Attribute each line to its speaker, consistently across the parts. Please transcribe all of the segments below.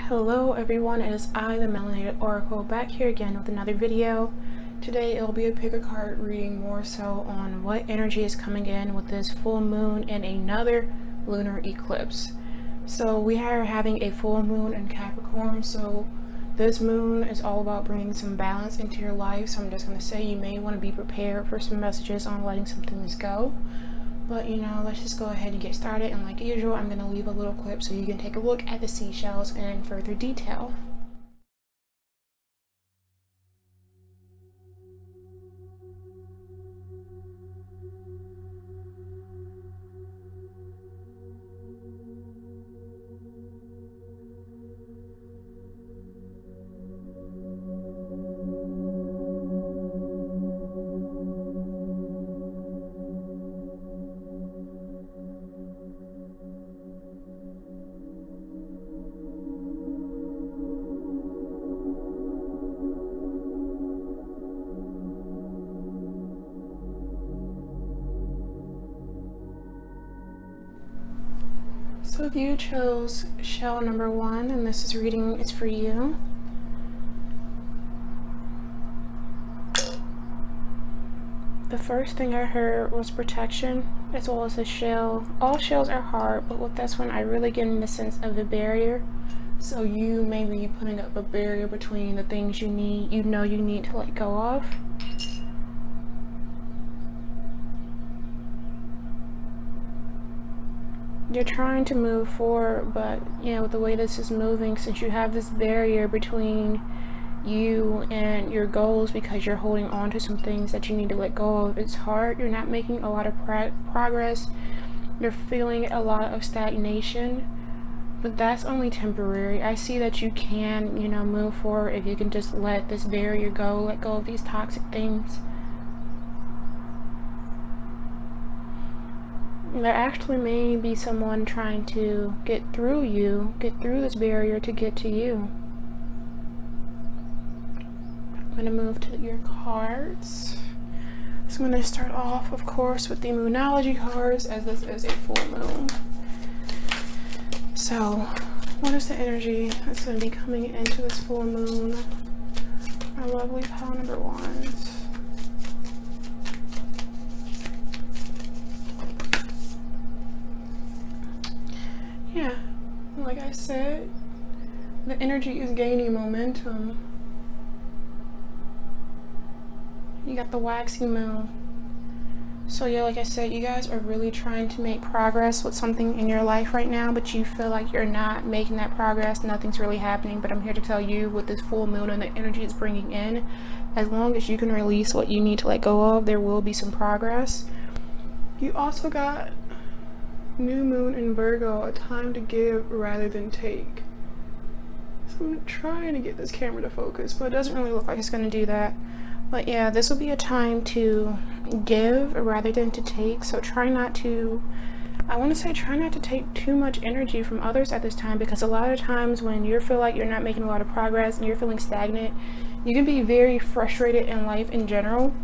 Speaker 1: Hello everyone, it is I, the Melanated Oracle, back here again with another video. Today it'll be a pick a card reading more so on what energy is coming in with this full moon and another lunar eclipse. So we are having a full moon in Capricorn, so this moon is all about bringing some balance into your life. So I'm just going to say you may want to be prepared for some messages on letting some things go. But you know, let's just go ahead and get started, and like usual, I'm going to leave a little clip so you can take a look at the seashells in further detail. So if you chose shell number 1 and this reading is for you, the first thing I heard was protection as well as a shell. All shells are hard, but with this one I really get in the sense of a barrier. So you may be putting up a barrier between the things you need to let go of. You're trying to move forward, but you know, with the way this is moving, since you have this barrier between you and your goals because you're holding on to some things that you need to let go of, it's hard. You're not making a lot of progress. You're feeling a lot of stagnation, but that's only temporary. I see that you can, you know, move forward if you can just let this barrier go, let go of these toxic things. There actually may be someone trying to get through this barrier to get to you. I'm going to move to your cards. So I'm going to start off, of course, with the Moonology cards, as this is a full moon. So, what is the energy that's going to be coming into this full moon? Our lovely pile number 1s. Yeah, like I said, the energy is gaining momentum. You got the waxy moon. So yeah, like I said, you guys are really trying to make progress with something in your life right now, but you feel like you're not making that progress. Nothing's really happening, but I'm here to tell you, with this full moon and the energy it's bringing in, as long as you can release what you need to let go of, there will be some progress. You also got new moon in Virgo, a time to give rather than take. So I'm trying to get this camera to focus, but it doesn't really look like it's going to do that. But yeah, this will be a time to give rather than to take. So try not to take too much energy from others at this time, because a lot of times when you feel like you're not making a lot of progress and you're feeling stagnant, you can be very frustrated in life in general.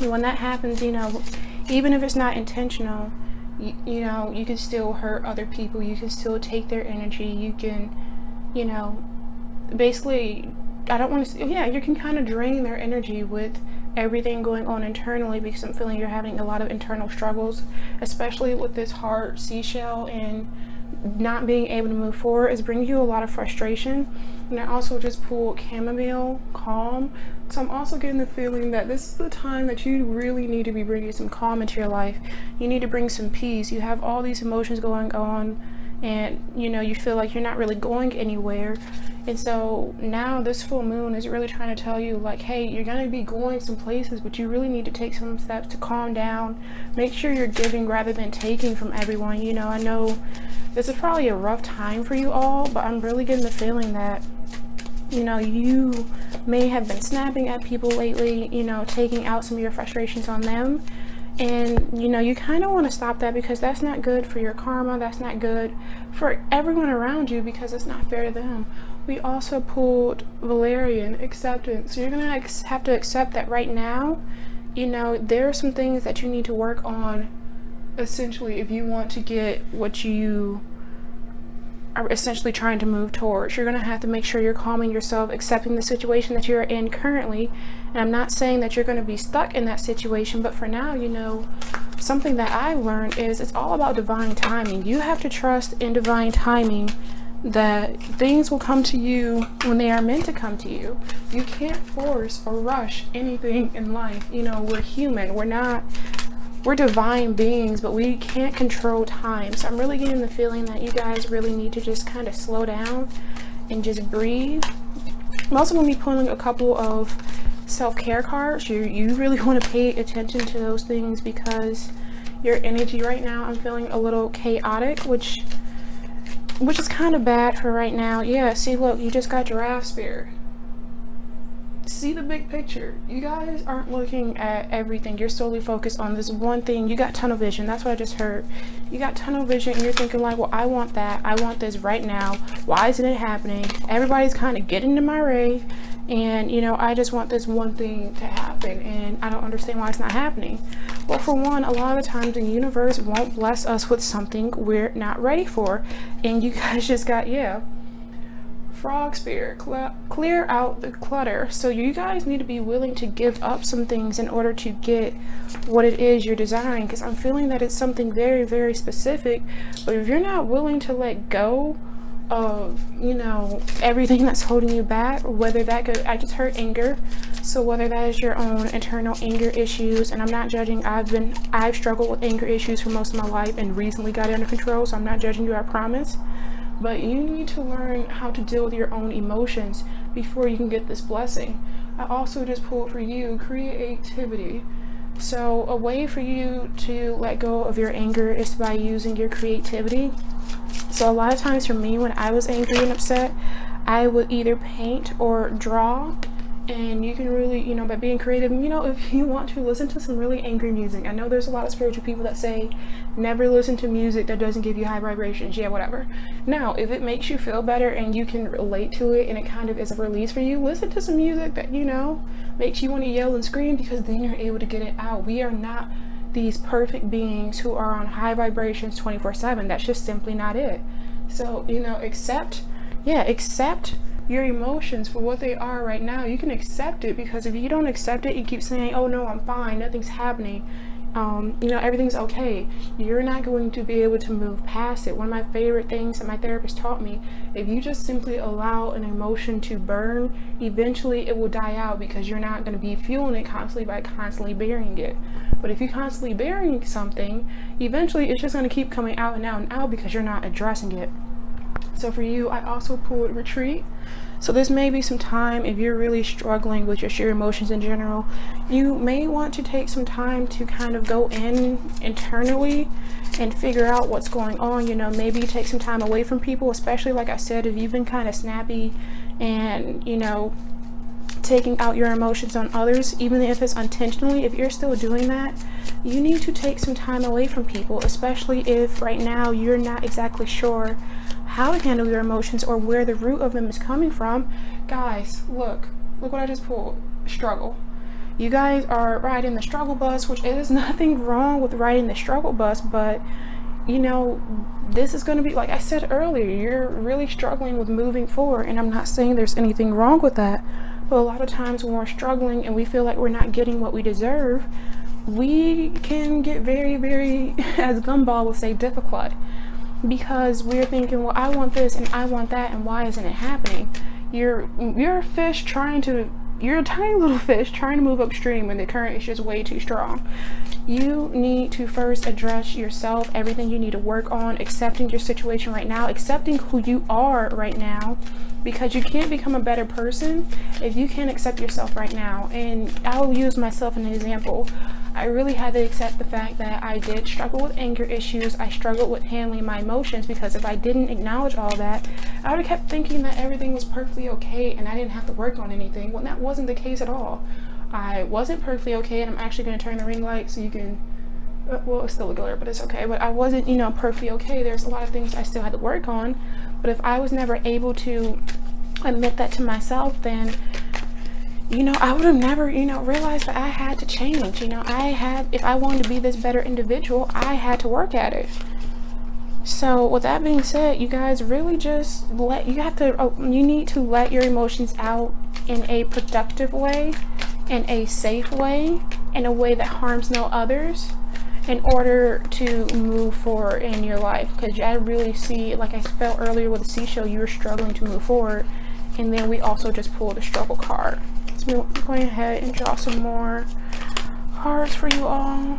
Speaker 1: And when that happens, you know, even if it's not intentional, you know, you can still hurt other people. You can still take their energy. You can, you know, basically, you can kind of drain their energy with everything going on internally, because I'm feeling you're having a lot of internal struggles, especially with this hard seashell, and not being able to move forward is bringing you a lot of frustration. And I also just pulled chamomile, calm. So I'm also getting the feeling that this is the time that you really need to be bringing some calm into your life. You need to bring some peace. You have all these emotions going on, and you know, you feel like you're not really going anywhere. And so now this full moon is really trying to tell you, like, hey, you're going to be going some places, but you really need to take some steps to calm down. Make sure you're giving rather than taking from everyone. You know, I know this is probably a rough time for you all, but I'm really getting the feeling that, you know, you may have been snapping at people lately, you know, taking out some of your frustrations on them. And you know, you kind of want to stop that, because that's not good for your karma. That's not good for everyone around you, because it's not fair to them. We also pulled Valerian, acceptance. So you're gonna have to accept that right now, you know, there are some things that you need to work on, essentially, if you want to get what you are essentially trying to move towards. You're going to have to make sure you're calming yourself, accepting the situation that you're in currently. And I'm not saying that you're going to be stuck in that situation, but for now, you know, something that I've learned is it's all about divine timing. You have to trust in divine timing that things will come to you when they are meant to come to you. You can't force or rush anything in life. You know, we're human. We're divine beings, but we can't control time. So I'm really getting the feeling that you guys really need to just kind of slow down and just breathe. I'm also going to be pulling a couple of self-care cards. You really want to pay attention to those things because your energy right now, I'm feeling a little chaotic, which is kind of bad for right now. Yeah, see, look, you just got Giraffe Spirit. See the big picture. You guys aren't looking at everything. You're solely focused on this one thing. You got tunnel vision. That's what I just heard. You got tunnel vision and you're thinking like, well, I want that. I want this right now. Why isn't it happening? Everybody's kind of getting to my rave, and you know, I just want this one thing to happen and I don't understand why it's not happening. Well, for one, a lot of the times the universe won't bless us with something we're not ready for. And you guys just got, yeah, Frog Spirit, clear out the clutter. So you guys need to be willing to give up some things in order to get what it is you're desiring, because I'm feeling that it's something very, very specific. But if you're not willing to let go of, you know, everything that's holding you back, whether that could, I just heard anger, so whether that is your own internal anger issues, and I'm not judging. I've struggled with anger issues for most of my life and recently got it under control, so I'm not judging you, I promise. But you need to learn how to deal with your own emotions before you can get this blessing. I also just pulled for you creativity. So a way for you to let go of your anger is by using your creativity. So a lot of times for me, when I was angry and upset, I would either paint or draw. And you can really, you know, by being creative, you know, if you want to, listen to some really angry music. I know there's a lot of spiritual people that say never listen to music that doesn't give you high vibrations. Yeah, whatever. Now, if it makes you feel better and you can relate to it and it kind of is a release for you, listen to some music that, you know, makes you want to yell and scream, because then you're able to get it out. We are not these perfect beings who are on high vibrations 24/7. That's just simply not it. So, you know, accept your emotions for what they are right now. You can accept it, because if you don't accept it, you keep saying, oh no, I'm fine, nothing's happening, you know, everything's okay, you're not going to be able to move past it. One of my favorite things that my therapist taught me, if you just simply allow an emotion to burn, eventually it will die out, because you're not going to be fueling it constantly by constantly burying it. But if you're constantly burying something, eventually it's just going to keep coming out and out and out because you're not addressing it. So for you, I also pulled retreat. So this may be some time, if you're really struggling with just your emotions in general, you may want to take some time to kind of go in internally and figure out what's going on. You know, maybe take some time away from people, especially like I said, if you've been kind of snappy and, you know, taking out your emotions on others, even if it's unintentionally. If you're still doing that, you need to take some time away from people, especially if right now you're not exactly sure how to handle your emotions or where the root of them is coming from. Guys, look what I just pulled. Struggle. You guys are riding the struggle bus, which is nothing wrong with riding the struggle bus, but you know, this is going to be, like I said earlier, you're really struggling with moving forward, and I'm not saying there's anything wrong with that, but a lot of times when we're struggling and we feel like we're not getting what we deserve, we can get very, very, as Gumball would say, difficult, because we're thinking, well, I want this and I want that, and why isn't it happening? You're a fish trying to, you're a tiny little fish trying to move upstream and the current is just way too strong. You need to first address yourself, everything you need to work on, accepting your situation right now, accepting who you are right now, because you can't become a better person if you can't accept yourself right now. And I'll use myself as an example. I really had to accept the fact that I did struggle with anger issues. I struggled with handling my emotions, because if I didn't acknowledge all that, I would have kept thinking that everything was perfectly okay and I didn't have to work on anything, when that wasn't the case at all. I wasn't perfectly okay, and I'm actually going to turn the ring light so you can, well, it's still a glare, but it's okay. But I wasn't, you know, perfectly okay. There's a lot of things I still had to work on, but if I was never able to admit that to myself, then, you know, I would have never, you know, realized that I had to change. You know, if I wanted to be this better individual, I had to work at it. So with that being said, you guys really just you need to let your emotions out in a productive way, in a safe way, in a way that harms no others, in order to move forward in your life. Because I really see, like I felt earlier with the seashell, you were struggling to move forward, and then we also just pulled a struggle card. So I'm going ahead and draw some more cards for you all.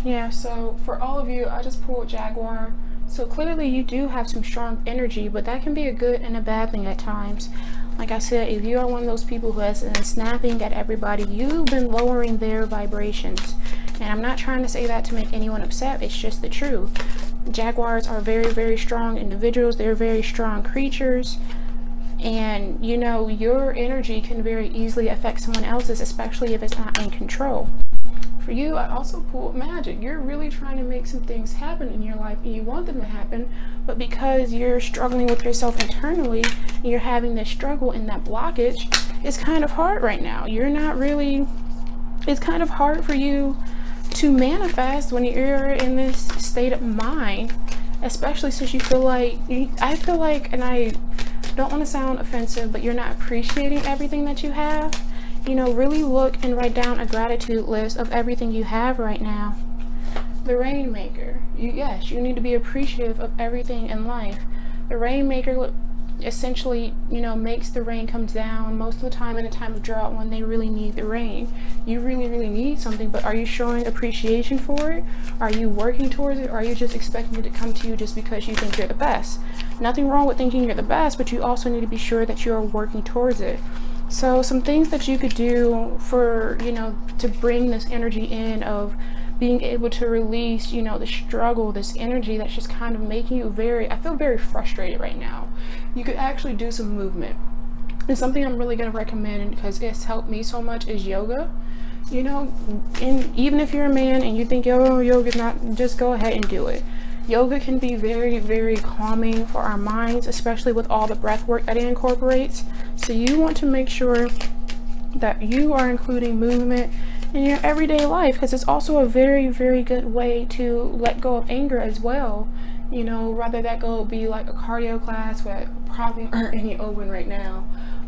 Speaker 1: Yeah, so for all of you, I just pulled Jaguar. So clearly you do have some strong energy, but that can be a good and a bad thing at times. Like I said, if you are one of those people who has been snapping at everybody, you've been lowering their vibrations. And I'm not trying to say that to make anyone upset, it's just the truth. Jaguars are very, very strong individuals. They're very strong creatures. And you know, your energy can very easily affect someone else's, especially if it's not in control. For you, I also pulled magic. You're really trying to make some things happen in your life and you want them to happen, but because you're struggling with yourself internally and you're having this struggle and that blockage, it's kind of hard right now. It's kind of hard for you to manifest when you're in this state of mind, especially since you feel like, I feel like, and I don't want to sound offensive, but you're not appreciating everything that you have. You know, really look and write down a gratitude list of everything you have right now. The Rainmaker. Yes, you need to be appreciative of everything in life. The Rainmaker essentially, you know, makes the rain come down most of the time in a time of drought when they really need the rain. You really, really need something, but are you showing appreciation for it? Are you working towards it? Or are you just expecting it to come to you just because you think you're the best? Nothing wrong with thinking you're the best, but you also need to be sure that you are working towards it. So some things that you could do for, you know, to bring this energy in of being able to release, you know, the struggle, this energy that's just kind of making you I feel very frustrated right now. You could actually do some movement. And something I'm really going to recommend, because it's helped me so much, is yoga. You know, and even if you're a man and you think, yo, yoga's not, just go ahead and do it. Yoga can be very, very calming for our minds, especially with all the breath work that it incorporates. So you want to make sure that you are including movement in your everyday life, because it's also a very, very good way to let go of anger as well. You know, whether that go be like a cardio class, where probably aren't any open right now,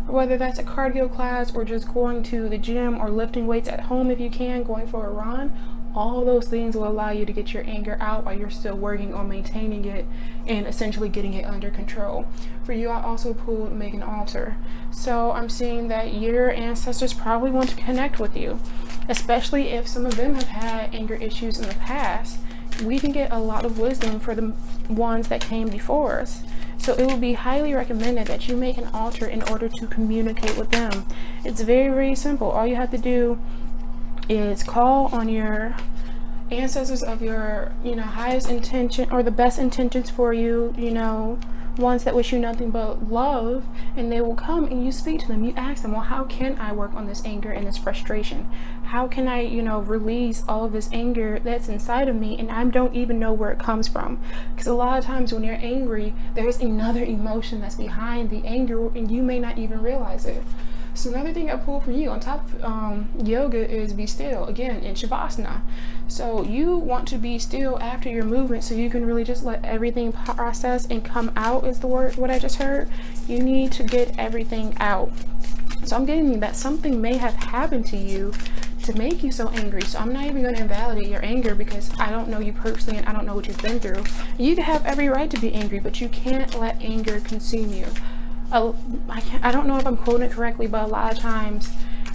Speaker 1: or whether that's a cardio class or just going to the gym or lifting weights at home if you can, going for a run. All those things will allow you to get your anger out while you're still working on maintaining it and essentially getting it under control. For you, I also pulled make an altar. So I'm seeing that your ancestors probably want to connect with you, especially if some of them have had anger issues in the past. We can get a lot of wisdom for the ones that came before us. So it will be highly recommended that you make an altar in order to communicate with them. It's very, very simple. All you have to do is call on your ancestors of your, you know, highest intention or the best intentions for you, you know, ones that wish you nothing but love, and they will come and you speak to them. You ask them, well, how can I work on this anger and this frustration? How can I, you know, release all of this anger that's inside of me and I don't even know where it comes from? Because a lot of times when you're angry, there's another emotion that's behind the anger and you may not even realize it. So another thing I pulled from you on top of yoga is be still, again, in Shavasana. So you want to be still after your movement so you can really just let everything process and come out, is the word, what I just heard. You need to get everything out. So I'm getting that something may have happened to you to make you so angry. So I'm not even going to invalidate your anger because I don't know you personally and I don't know what you've been through. You can have every right to be angry, but you can't let anger consume you. I don't know if I'm quoting it correctly, but a lot of times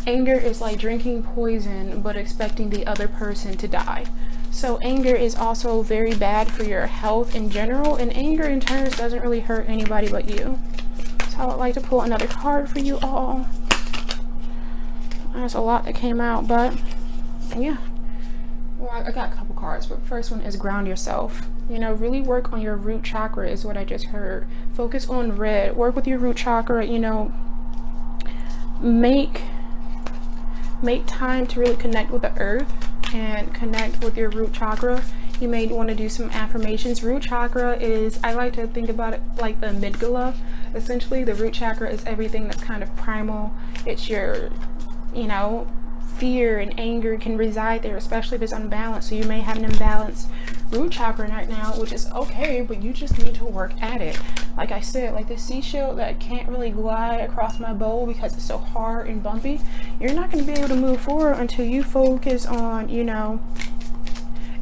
Speaker 1: anger is like drinking poison but expecting the other person to die. So anger is also very bad for your health in general, and anger in turn doesn't really hurt anybody but you. So I would like to pull another card for you all. There's a lot that came out, but yeah. Well, I got a couple cards, but the first one is ground yourself. You know, really work on your root chakra is what I just heard. Focus on red. Work with your root chakra, you know. Make time to really connect with the earth and connect with your root chakra You may want to do some affirmations. Root chakra is, I like to think about it like the amygdala. Essentially, the root chakra is everything that's kind of primal. It's your, you know, fear and anger can reside there, especially if it's unbalanced. So you may have an imbalanced root chakra right now, which is okay, but you just need to work at it. Like I said, like the seashell that can't really glide across my bowl because it's so hard and bumpy, you're not going to be able to move forward until you focus on, you know,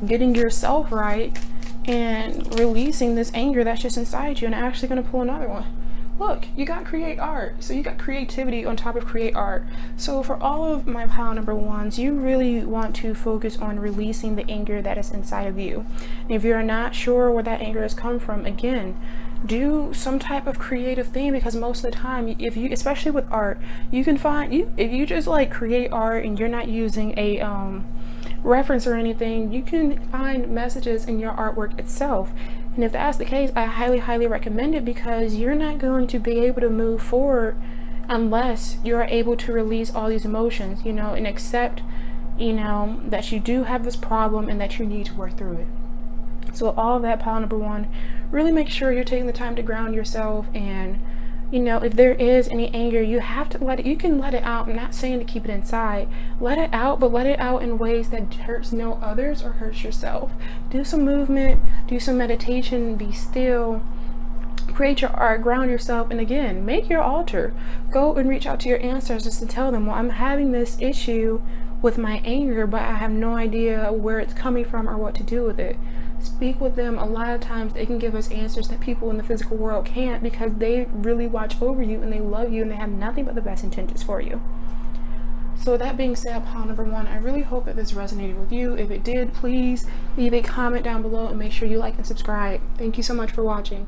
Speaker 1: getting yourself right and releasing this anger that's just inside you. And I'm actually going to pull another one. Look, you got create art. So you got creativity on top of create art. So for all of my pile number ones, you really want to focus on releasing the anger that is inside of you. And if you're not sure where that anger has come from, again, do some type of creative thing, because most of the time, if you, especially with art, you can find, if you just like create art and you're not using a reference or anything, you can find messages in your artwork itself. And if that's the case, I highly recommend it, because you're not going to be able to move forward unless you're able to release all these emotions, you know, and accept, you know, that you do have this problem and that you need to work through it. So all of that, pile number one, really make sure you're taking the time to ground yourself. And you know, if there is any anger, you have to let it, you can let it out. I'm not saying to keep it inside. Let it out, but let it out in ways that hurts no others or hurts yourself. Do some movement, do some meditation, be still, create your art, ground yourself, and again, make your altar. Go and reach out to your ancestors to tell them, well, I'm having this issue with my anger, but I have no idea where it's coming from or what to do with it. Speak with them. A lot of times they can give us answers that people in the physical world can't, because they really watch over you and they love you and they have nothing but the best intentions for you. So with that being said, pile number one, I really hope that this resonated with you. If it did, please leave a comment down below and make sure you like and subscribe. Thank you so much for watching.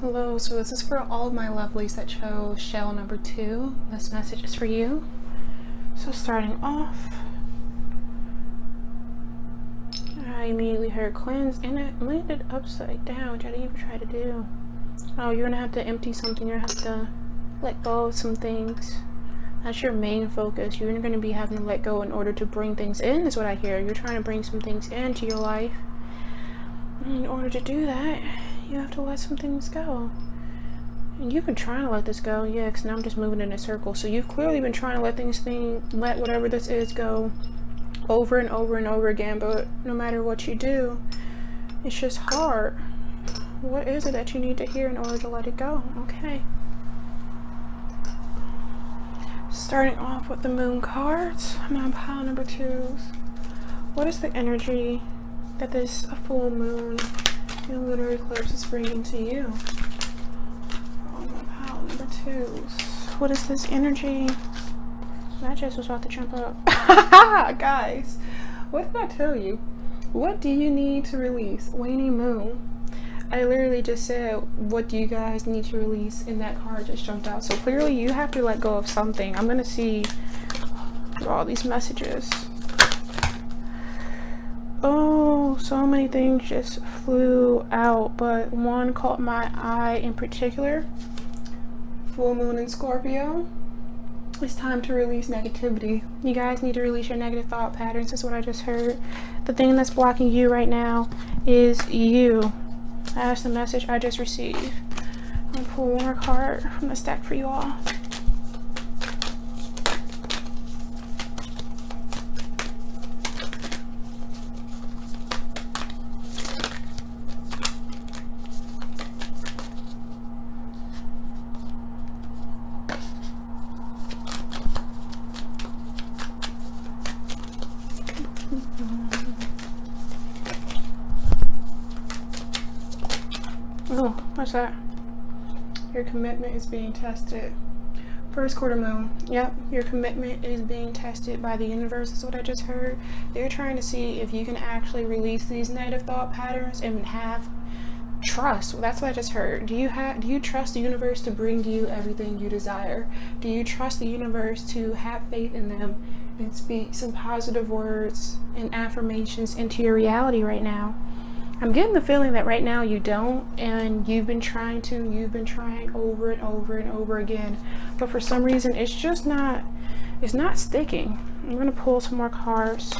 Speaker 1: Hello, so this is for all of my lovelies that chose shell number 2. This message is for you. So starting off, I immediately heard cleanse, and it landed upside down, which I didn't even try to do. Oh, you're gonna have to empty something. You're gonna have to let go of some things. That's your main focus. You're gonna be having to let go in order to bring things in, is what I hear. You're trying to bring some things into your life. In order to do that, you have to let some things go. And you've been trying to let this go, yeah, because now I'm just moving in a circle. So you've clearly been trying to let whatever this is go over and over and over again, but no matter what you do, it's just hard. What is it that you need to hear in order to let it go? Okay. Starting off with the moon cards, I'm on pile number 2. What is the energy that this full moon and lunar eclipse is bringing to you? On my pile number 2. What is this energy? That just was about to jump up. Guys, what did I tell you? What do you need to release? Waning moon. I literally just said, what do you guys need to release? And that card just jumped out. So clearly you have to let go of something. I'm gonna see all these messages. Oh, so many things just flew out, but one caught my eye in particular. Full moon in Scorpio. It's time to release negativity. You guys need to release your negative thought patterns. That's what I just heard. The thing that's blocking you right now is you. That's the message I just received. I'm gonna pull one more card from the stack for you all. Oh, what's that? Your commitment is being tested. First quarter moon. Yep, your commitment is being tested by the universe, is what I just heard. They're trying to see if you can actually release these negative thought patterns and have trust. Well, that's what I just heard. Do you trust the universe to bring you everything you desire? Do you trust the universe to have faith in them and speak some positive words and affirmations into your reality right now? I'm getting the feeling that right now you don't, and you've been trying over and over and over again, but for some reason it's not sticking. I'm gonna pull some more cards.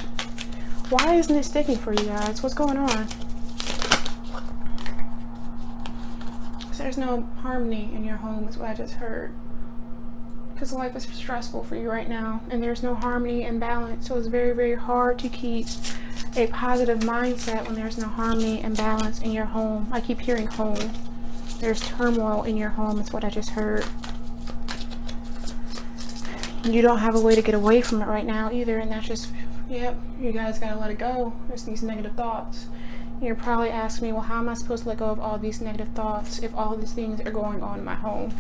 Speaker 1: Why isn't it sticking for you guys? What's going on? So there's no harmony in your home is what I just heard. Because life is stressful for you right now, and there's no harmony and balance. So it's very, very hard to keep a positive mindset when there's no harmony and balance in your home. I keep hearing home. There's turmoil in your home is what I just heard. You don't have a way to get away from it right now either, and that's just, yep, you guys gotta let it go. There's these negative thoughts. You're probably asking me, well, how am I supposed to let go of all these negative thoughts if all these things are going on in my home?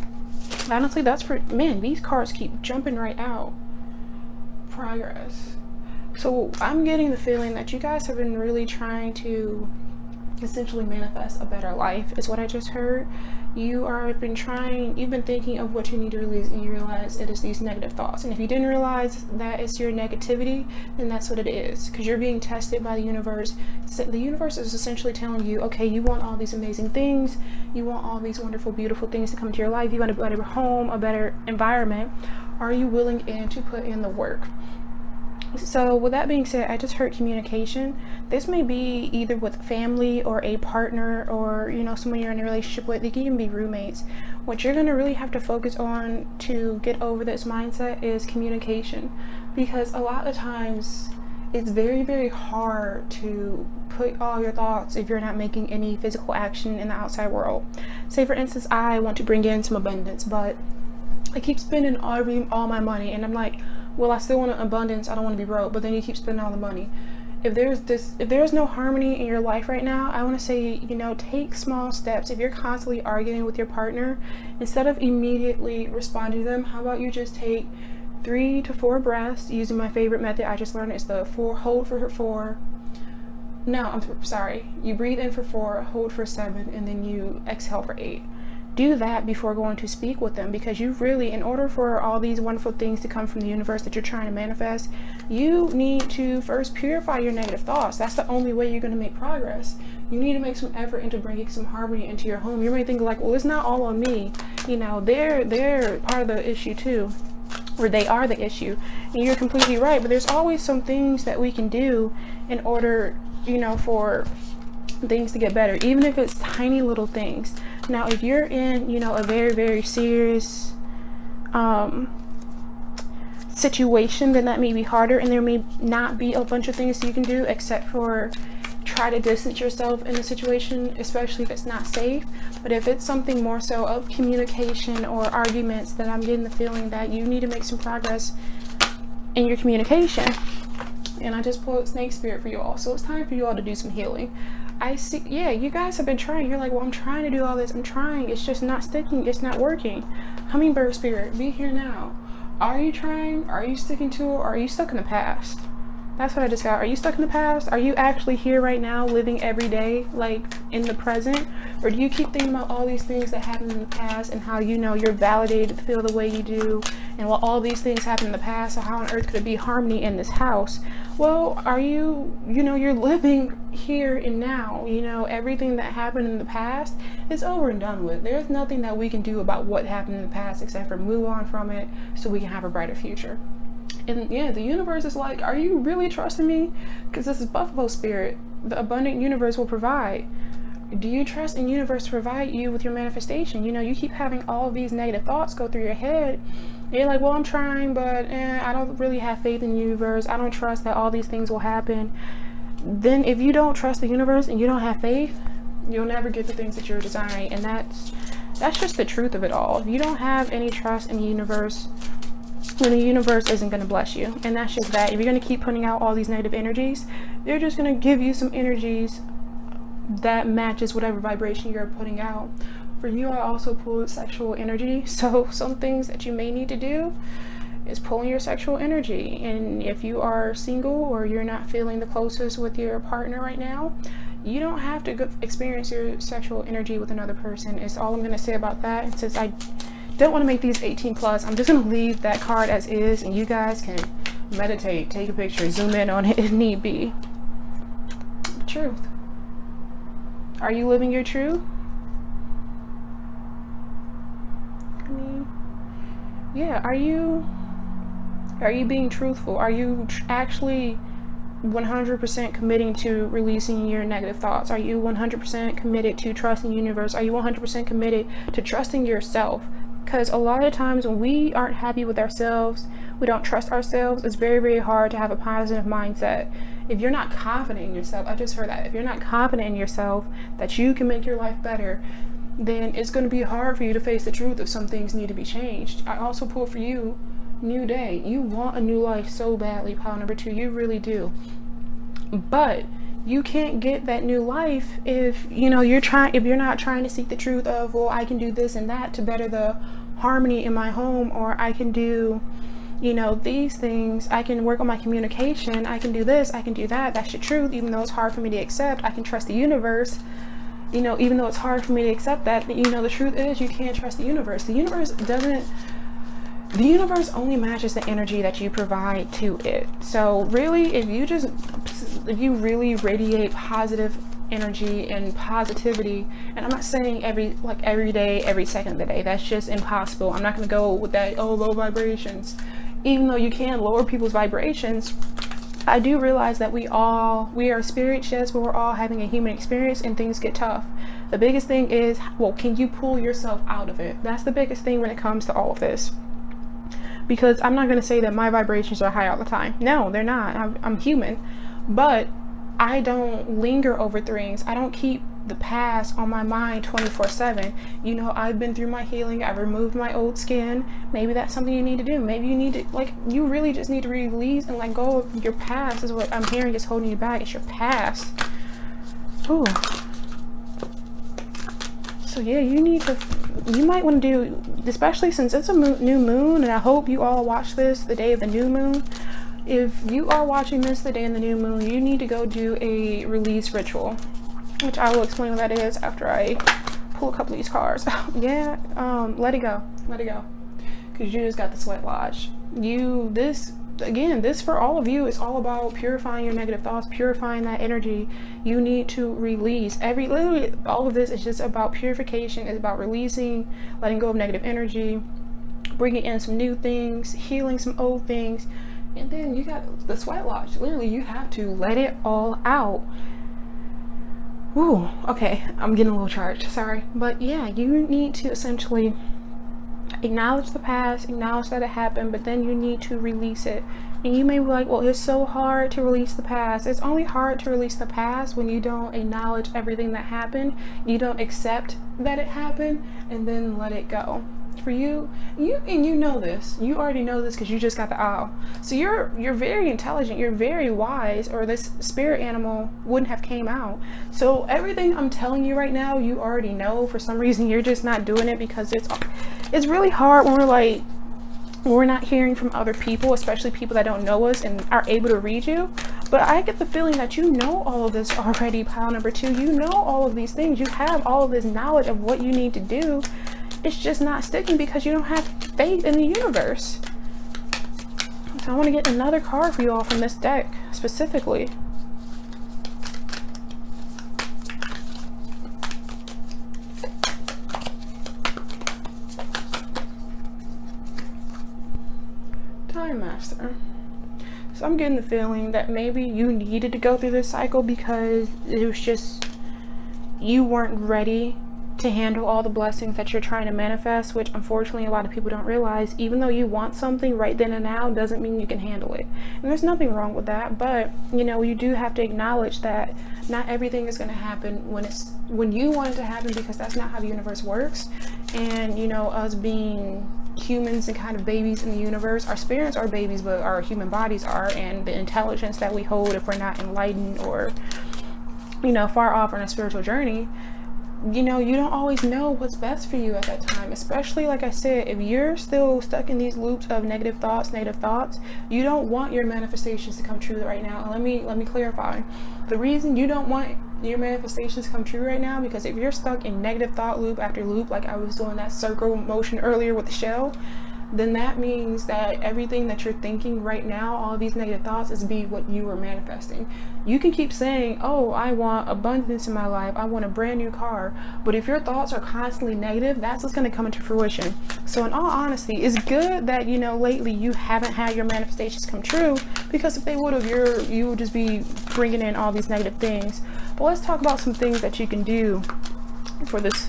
Speaker 1: Honestly, that's for, man, these cards keep jumping right out. Progress. So I'm getting the feeling that you guys have been really trying to essentially manifest a better life is what I just heard. You've been thinking of what you need to release, and you realize it is these negative thoughts. And if you didn't realize that it's your negativity, then that's what it is, because you're being tested by the universe. So the universe is essentially telling you, okay, you want all these amazing things, you want all these wonderful, beautiful things to come into your life, you want a better home, a better environment. Are you willing to put in the work? So with that being said, I just heard communication. This may be either with family or a partner, or someone you're in a relationship with. They can even be roommates. What you're going to really have to focus on to get over this mindset is communication, because a lot of times it's very, very hard to put all your thoughts if you're not making any physical action in the outside world. Say for instance, I want to bring in some abundance, but I keep spending all my money, and I'm like, well, I still want an abundance, I don't want to be broke. But then you keep spending all the money. If there's no harmony in your life right now, I want to say, take small steps. If you're constantly arguing with your partner, instead of immediately responding to them, how about you just take 3 to 4 breaths using my favorite method I just learned. It's the hold for 4. No, I'm sorry. You breathe in for 4, hold for 7, and then you exhale for 8. Do that before going to speak with them, because you really, in order for all these wonderful things to come from the universe that you're trying to manifest, you need to first purify your negative thoughts. That's the only way you're going to make progress. You need to make some effort into bringing some harmony into your home. You may think like, well, it's not all on me. They're part of the issue too, or they are the issue. And you're completely right, but there's always some things that we can do in order, for things to get better, even if it's tiny little things. Now if you're in a very, very serious situation, then that may be harder, and there may not be a bunch of things you can do except for try to distance yourself in the situation, especially if it's not safe. But if it's something more so of communication or arguments, then I'm getting the feeling that you need to make some progress in your communication. And I just pulled Snake Spirit for you all, so it's time for you all to do some healing. I see, yeah, you guys have been trying. You're like, well, I'm trying to do all this. I'm trying. It's just not sticking. It's not working. Hummingbird Spirit, be here now. Are you trying? Are you sticking to it? Or are you stuck in the past? That's what I just got. Are you stuck in the past? Are you actually here right now, living every day, like in the present? Or do you keep thinking about all these things that happened in the past and how you're validated to feel the way you do? And while all these things happened in the past, so how on earth could it be harmony in this house? Well, are you, you're living here and now. Everything that happened in the past is over and done with. There's nothing that we can do about what happened in the past except for move on from it so we can have a brighter future. And yeah, the universe is like, are you really trusting me? Because this is Buffalo Spirit. The abundant universe will provide. Do you trust in universe to provide you with your manifestation? You keep having all of these negative thoughts go through your head. You're like, well, I'm trying, but I don't really have faith in the universe. I don't trust that all these things will happen. Then if you don't trust the universe and you don't have faith, you'll never get the things that you're desiring. And that's just the truth of it all. If you don't have any trust in the universe, then the universe isn't going to bless you. And that's just that. If you're going to keep putting out all these negative energies, they're just going to give you some energies that matches whatever vibration you're putting out. For you, I also pulled sexual energy. So some things that you may need to do is pulling your sexual energy. And if you are single or you're not feeling the closest with your partner right now, you don't have to experience your sexual energy with another person. Is all I'm going to say about that. And since I don't want to make these 18 plus, I'm just going to leave that card as is, and you guys can meditate, take a picture, zoom in on it if need be. Truth. Are you living your truth? I mean, yeah, are you being truthful? Are you actually 100% committing to releasing your negative thoughts? Are you 100% committed to trusting the universe? Are you 100% committed to trusting yourself? Because a lot of times when we aren't happy with ourselves, we don't trust ourselves, it's very, very hard to have a positive mindset. If you're not confident in yourself, I just heard that, if you're not confident in yourself that you can make your life better, then it's going to be hard for you to face the truth if some things need to be changed. I also pull for you, new day. You want a new life so badly, pile number 2. You really do. But you can't get that new life if you're not trying to seek the truth of, well, I can do this and that to better the harmony in my home, or I can do these things, I can work on my communication, I can do this, I can do that. That's the truth, even though it's hard for me to accept. I can trust the universe, even though it's hard for me to accept that. The truth is, you can't trust the universe. The universe only matches the energy that you provide to it. So really, if you really radiate positive energy and positivity, and I'm not saying every day, every second of the day, that's just impossible. I'm not going to go with that, oh, low vibrations. Even though you can lower people's vibrations, I do realize that we are spirit, yes, but we're all having a human experience and things get tough. The biggest thing is, well, can you pull yourself out of it? That's the biggest thing when it comes to all of this. Because I'm not going to say that my vibrations are high all the time. No, they're not. I'm human. But I don't linger over things. I don't keep the past on my mind 24/7. I've been through my healing. I've removed my old skin. Maybe that's something you need to do. Maybe you need to, you really just need to release and let go of your past, is what I'm hearing is holding you back. It's your past. Ooh. So yeah, you might want to do, especially since it's a new moon, and I hope you all watch this the day of the new moon. If you are watching this the day of the new moon, you need to go do a release ritual, which I will explain what that is after I pull a couple of these cards. Yeah, let it go, because you just got the sweat lodge. This for all of you is all about purifying your negative thoughts, purifying that energy. You need to release literally all of this is just about purification. It's about releasing, letting go of negative energy, bringing in some new things, healing some old things. And then you got the sweat lodge. Literally, you have to let it all out. Ooh, okay, I'm getting a little charged, sorry. But yeah, you need to essentially acknowledge the past, acknowledge that it happened, but then you need to release it. And you may be like, well, it's so hard to release the past. It's only hard to release the past when you don't acknowledge everything that happened, you don't accept that it happened, and then let it go. For you know this, you already know this because you just got the owl. So you're very intelligent, you're very wise, or this spirit animal wouldn't have came out. So everything I'm telling you right now, you already know. For some reason, you're just not doing it because it's really hard when we're not hearing from other people, especially people that don't know us and are able to read you. But I get the feeling that you know all of this already, pile number 2. You know all of these things. You have all of this knowledge of what you need to do. It's just not sticking because you don't have faith in the universe. So I want to get another card for you all from this deck specifically. Time Master. So I'm getting the feeling that maybe you needed to go through this cycle because it was just, you weren't ready to handle all the blessings that you're trying to manifest, which unfortunately a lot of people don't realize. Even though you want something right then and now doesn't mean you can handle it, and there's nothing wrong with that. But you do have to acknowledge that not everything is going to happen when you want it to happen, because that's not how the universe works. And us being humans and kind of babies in the universe, our spirits are babies, but our human bodies are, and the intelligence that we hold, if we're not enlightened or far off on a spiritual journey, you don't always know what's best for you at that time. Especially, like I said, if you're still stuck in these loops of negative thoughts, you don't want your manifestations to come true right now. And let me clarify. The reason you don't want your manifestations to come true right now, because if you're stuck in negative thought loop after loop, like I was doing that circle motion earlier with the shell, then that means that everything that you're thinking right now, all of these negative thoughts, is what you are manifesting. You can keep saying, oh, I want abundance in my life, I want a brand new car, but if your thoughts are constantly negative, that's what's going to come into fruition. So in all honesty, it's good that lately you haven't had your manifestations come true, because if they would have, you would just be bringing in all these negative things. But let's talk about some things that you can do for this,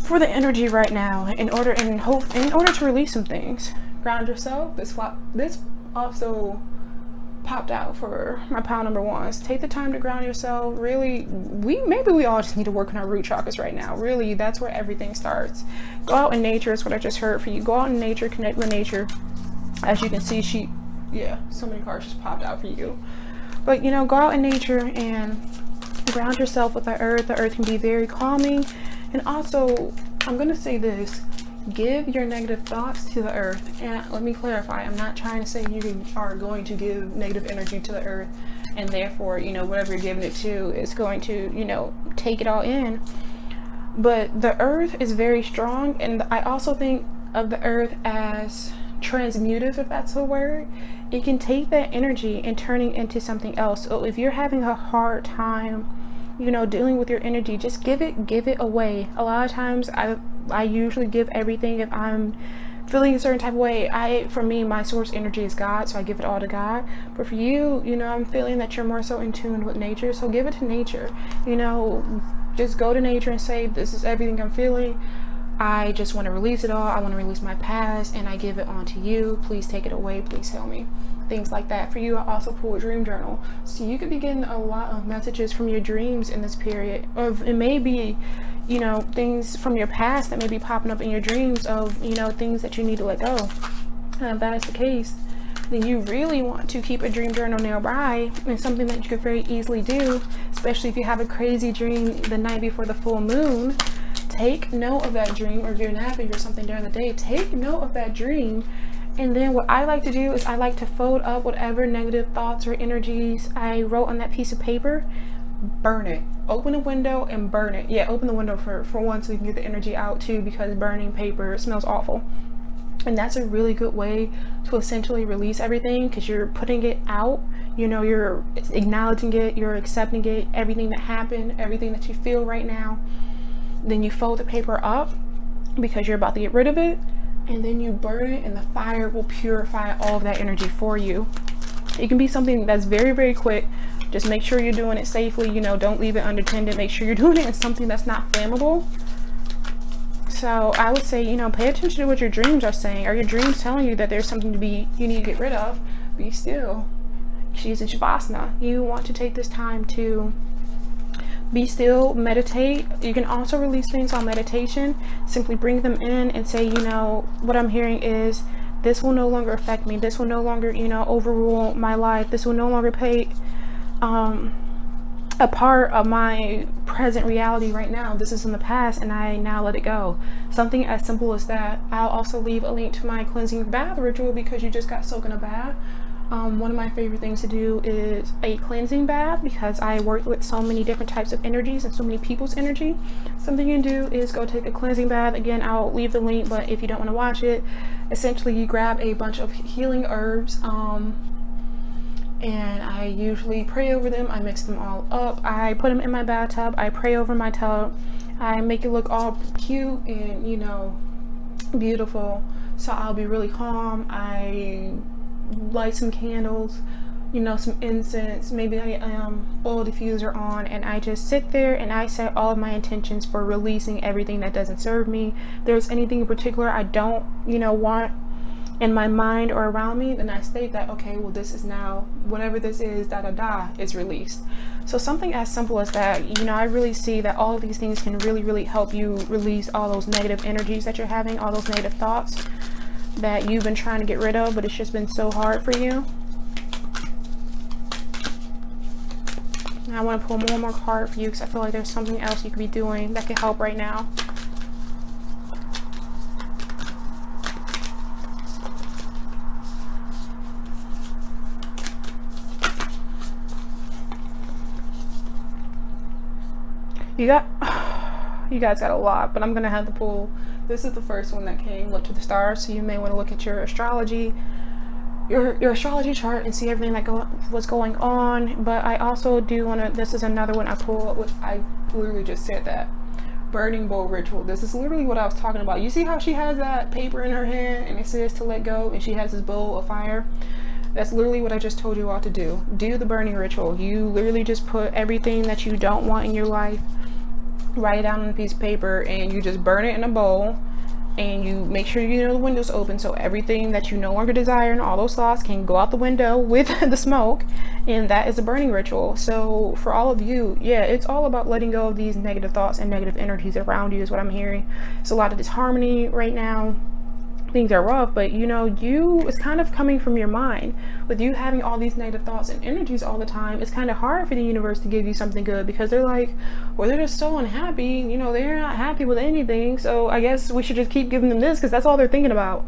Speaker 1: for the energy right now, in order to release some things. Ground yourself. This also popped out for my pile number ones. Take the time to ground yourself. Really, maybe we all just need to work on our root chakras right now. Really, that's where everything starts. Go out in nature is what I just heard for you. Go out in nature, connect with nature. As you can see, yeah, so many cards just popped out for you. But you know, go out in nature and ground yourself with the earth. The earth can be very calming. And also, I'm gonna say this, give your negative thoughts to the earth. And let me clarify, I'm not trying to say you are going to give negative energy to the earth and therefore, you know, whatever you're giving it to is going to, you know, take it all in. But the earth is very strong, and I also think of the earth as transmutive, if that's a word. It can take that energy and turning into something else. So if you're having a hard time, you know, dealing with your energy, just give it away. A lot of times I usually give everything if I'm feeling a certain type of way. For me, my source energy is God, so I give it all to God. But for you, you know, I'm feeling that you're more so in tune with nature, so give it to nature. You know, just go to nature and say, this is everything I'm feeling. I just want to release it all. I want to release my past, and I give it on to you. Please take it away. Please help me. Things like that. For you, I also pull a dream journal, so you could be getting a lot of messages from your dreams in this period. It may be, you know, things from your past that may be popping up in your dreams of, you know, things that you need to let go. And if that is the case, then you really want to keep a dream journal nearby, and something that you could very easily do, especially if you have a crazy dream the night before the full moon. Take note of that dream, or if you're napping or something during the day, take note of that dream. And then what I like to do is I like to fold up whatever negative thoughts or energies I wrote on that piece of paper, burn it. Open a window and burn it. Yeah, open the window for one, so you can get the energy out too, because burning paper smells awful. And that's a really good way to essentially release everything, because you're putting it out, you know, you're acknowledging it, you're accepting it, everything that happened, everything that you feel right now. Then you fold the paper up because you're about to get rid of it, and then you burn it, and the fire will purify all of that energy for you. It can be something that's very, very quick. Just make sure you're doing it safely, you know, don't leave it unattended. Make sure you're doing it in something that's not flammable. So I would say, you know, pay attention to what your dreams are saying. Are your dreams telling you that there's something you need to get rid of? Be still. She's in Shavasana. You want to take this time to be still, meditate. You can also release things on meditation. Simply bring them in and say, you know, what I'm hearing is this will no longer affect me. This will no longer, you know, overrule my life. This will no longer play a part of my present reality right now. This is in the past, and I now let it go. Something as simple as that. I'll also leave a link to my cleansing bath ritual, because you just got soaked in a bath. One of my favorite things to do is a cleansing bath, because I work with so many different types of energies and so many people's energy. Something you can do is go take a cleansing bath. Again, I'll leave the link, but if you don't want to watch it, essentially you grab a bunch of healing herbs, and I usually pray over them. I mix them all up. I put them in my bathtub. I pray over my tub. I make it look all cute and, you know, beautiful. So I'll be really calm. I light some candles, you know, some incense, maybe oil diffuser on, and I just sit there and I set all of my intentions for releasing everything that doesn't serve me. If there's anything in particular I don't, you know, want in my mind or around me, then I state that, okay, well, this is now, whatever this is, is released. So something as simple as that, you know, I really see that all of these things can really help you release all those negative energies that you're having, all those negative thoughts that you've been trying to get rid of, but it's just been so hard for you. And I want to pull one more card for you, because I feel like there's something else you could be doing that could help right now. You guys got a lot, but I'm gonna have to pull. This is the first one that came. Look to the stars, so you may want to look at your astrology, your astrology chart, and see everything that what's going on. But I also do want to. This is another one I pulled, which I literally just said that burning bowl ritual. This is literally what I was talking about. You see how she has that paper in her hand and it says to let go, and she has this bowl of fire. That's literally what I just told you all to do. Do the burning ritual. You literally just put everything that you don't want in your life, write it down on a piece of paper, and you just burn it in a bowl. And you make sure you know the window's open, so everything that you no longer desire and all those thoughts can go out the window with the smoke. And that is a burning ritual. So for all of you, yeah, it's all about letting go of these negative thoughts and negative energies around you is what I'm hearing. It's a lot of disharmony right now. Things are rough, but you know, it's kind of coming from your mind. With you having all these negative thoughts and energies all the time, it's kind of hard for the universe to give you something good, because they're like, well, they're just so unhappy, you know, they're not happy with anything, so I guess we should just keep giving them this because that's all they're thinking about,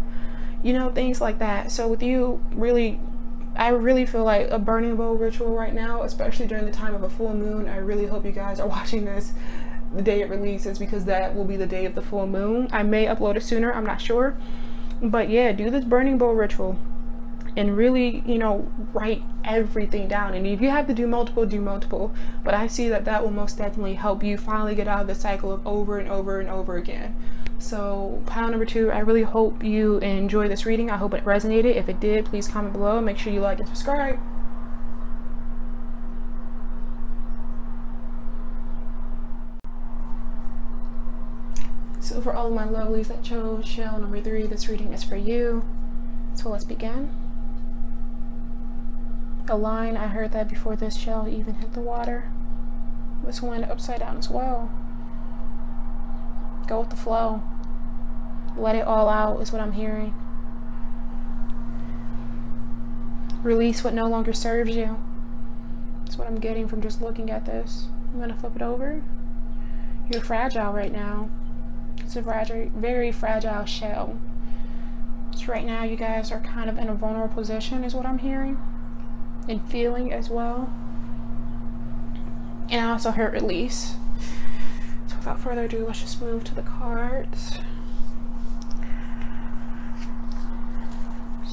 Speaker 1: you know, things like that. So with you, really, I really feel like a burning bowl ritual right now, especially during the time of a full moon. I really hope you guys are watching this the day it releases, because that will be the day of the full moon. I may upload it sooner, I'm not sure. But yeah, do this burning bowl ritual and really, you know, write everything down. And if you have to do multiple, do multiple. But I see that that will most definitely help you finally get out of the cycle of over and over and over again. So pile number 2, I really hope you enjoy this reading. I hope it resonated. If it did, please comment below. Make sure you like and subscribe. So for all of my lovelies that chose shell number 3, this reading is for you. So let's begin. A line, I heard that before this shell even hit the water. This one upside down as well. Go with the flow. Let it all out is what I'm hearing. Release what no longer serves you. That's what I'm getting from just looking at this. I'm gonna flip it over. You're fragile right now. It's a very fragile shell. So right now you guys are kind of in a vulnerable position is what I'm hearing and feeling as well. And I also heard release. So without further ado, let's just move to the cards.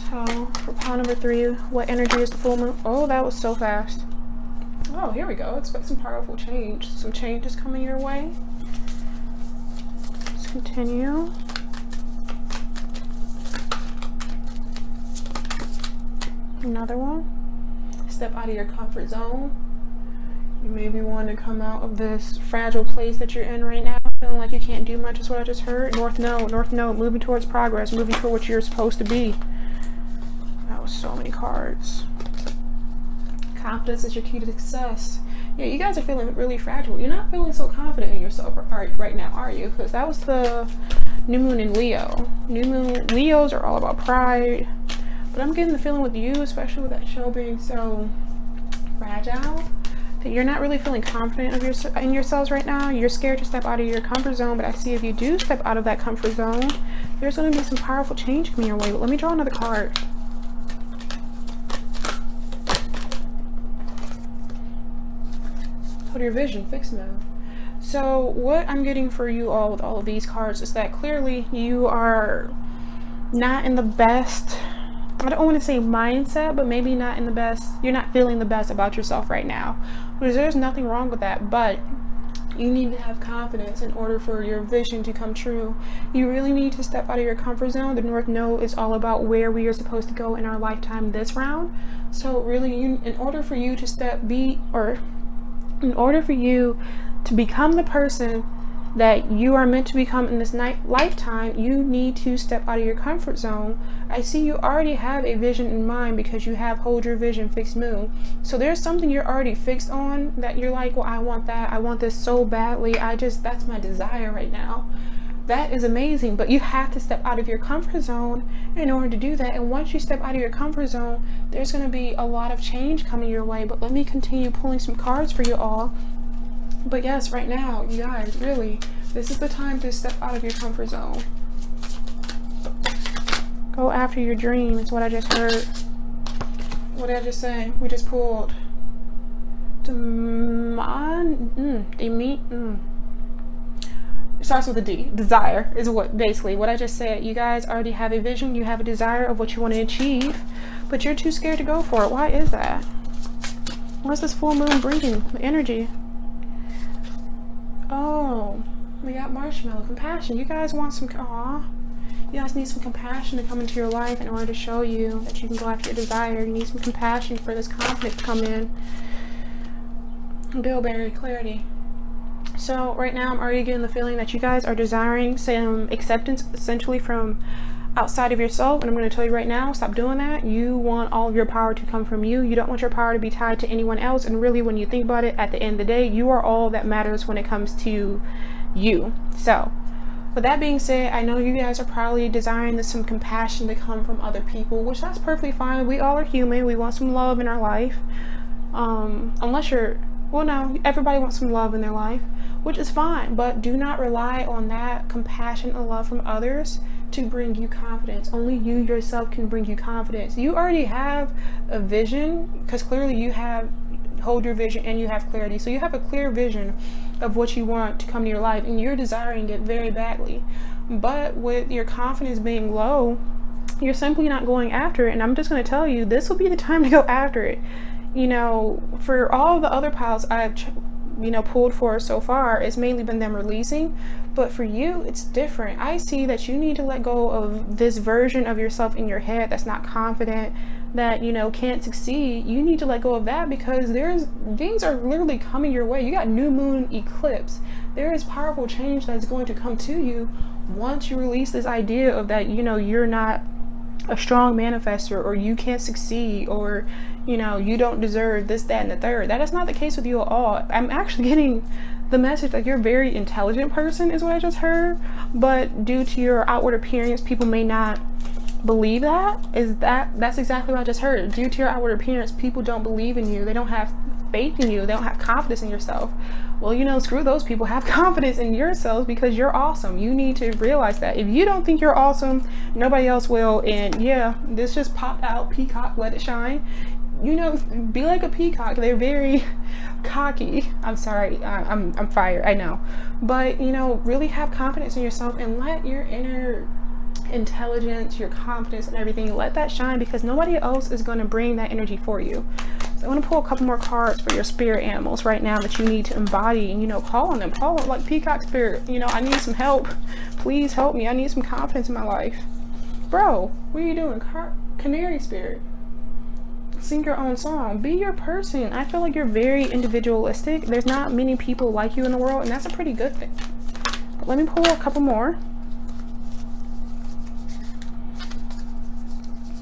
Speaker 1: So for pile number 3, what energy is the full moon? Oh, that was so fast. Oh, here we go. Expect some powerful change. Some change is coming your way. Continue. Another one. Step out of your comfort zone. You maybe want to come out of this fragile place that you're in right now, feeling like you can't do much is what I just heard. North node, moving towards progress, moving toward what you're supposed to be. That was so many cards. Confidence is your key to success. Yeah, you guys are feeling really fragile. You're not feeling so confident in yourself right now, are you? Because that was the new moon in Leo. New moon Leos are all about pride. But I'm getting the feeling with you, especially with that shell being so fragile, that you're not really feeling confident in yourselves right now. You're scared to step out of your comfort zone. But I see if you do step out of that comfort zone, there's going to be some powerful change coming your way. But let me draw another card. Your vision, fixed mode. So what I'm getting for you all with all of these cards is that clearly you are not in the best, I don't want to say mindset, but maybe not in the best, you're not feeling the best about yourself right now. Because there's nothing wrong with that, but you need to have confidence in order for your vision to come true. You really need to step out of your comfort zone. The North Node is all about where we are supposed to go in our lifetime this round. So really, in order for you to become the person that you are meant to become in this lifetime, you need to step out of your comfort zone. I see you already have a vision in mind because you have hold your vision, fixed moon. So there's something you're already fixed on that you're like, well, I want that. I want this so badly. That's my desire right now. That is amazing, but you have to step out of your comfort zone in order to do that. And once you step out of your comfort zone, there's going to be a lot of change coming your way. But let me continue pulling some cards for you all. But yes, right now, you guys, really, this is the time to step out of your comfort zone. Go after your dream is what I just heard. What did I just say? We just pulled. It starts with a D. Desire is basically what I just said. You guys already have a vision. You have a desire of what you want to achieve, but you're too scared to go for it. Why is that? What's this full moon bringing? The energy. Oh, we got marshmallow, compassion. You guys want some, aw. You guys need some compassion to come into your life in order to show you that you can go after your desire. You need some compassion for this conflict to come in and build better clarity. So right now I'm already getting the feeling that you guys are desiring some acceptance essentially from outside of yourself, and I'm going to tell you right now, stop doing that. You want all of your power to come from you. You don't want your power to be tied to anyone else, and really when you think about it, at the end of the day, you are all that matters when it comes to you. So with that being said, I know you guys are probably desiring some compassion to come from other people, which that's perfectly fine. We all are human. We want some love in our life, unless you're, well, no, everybody wants some love in their life, which is fine, but do not rely on that compassion and love from others to bring you confidence. Only you yourself can bring you confidence. You already have a vision, because clearly you hold your vision and you have clarity. So you have a clear vision of what you want to come to your life, and you're desiring it very badly. But with your confidence being low, you're simply not going after it. And I'm just going to tell you, this will be the time to go after it. You know, for all the other piles I've pulled for so far, it's mainly been them releasing, but for you it's different. I see that you need to let go of this version of yourself in your head that's not confident, that can't succeed. You need to let go of that, because things are literally coming your way. You got new moon eclipse. There is powerful change that's going to come to you once you release this idea of that you're not a strong manifester, or you can't succeed, or you don't deserve this, that, and the third. That is not the case with you at all. I'm actually getting the message that you're a very intelligent person is what I just heard, but due to your outward appearance, people may not believe that. That's exactly what I just heard. Due to your outward appearance, people don't believe in you. They don't have faith in you. They don't have confidence in yourself. Well, screw those people. Have confidence in yourselves, because you're awesome. You need to realize that. If you don't think you're awesome, nobody else will. And yeah, this just popped out. Peacock, let it shine. Be like a peacock. They're very cocky. I'm sorry, I'm fired, I know. But really have confidence in yourself, and let your inner intelligence, your confidence and everything, let that shine, because nobody else is going to bring that energy for you. So I want to pull a couple more cards for your spirit animals right now that you need to embody, and call on them. Call on, like, peacock spirit, I need some help. Please help me. I need some confidence in my life. Bro, what are you doing? Canary spirit, sing your own song. Be your person. I feel like you're very individualistic. There's not many people like you in the world, and that's a pretty good thing. But let me pull a couple more.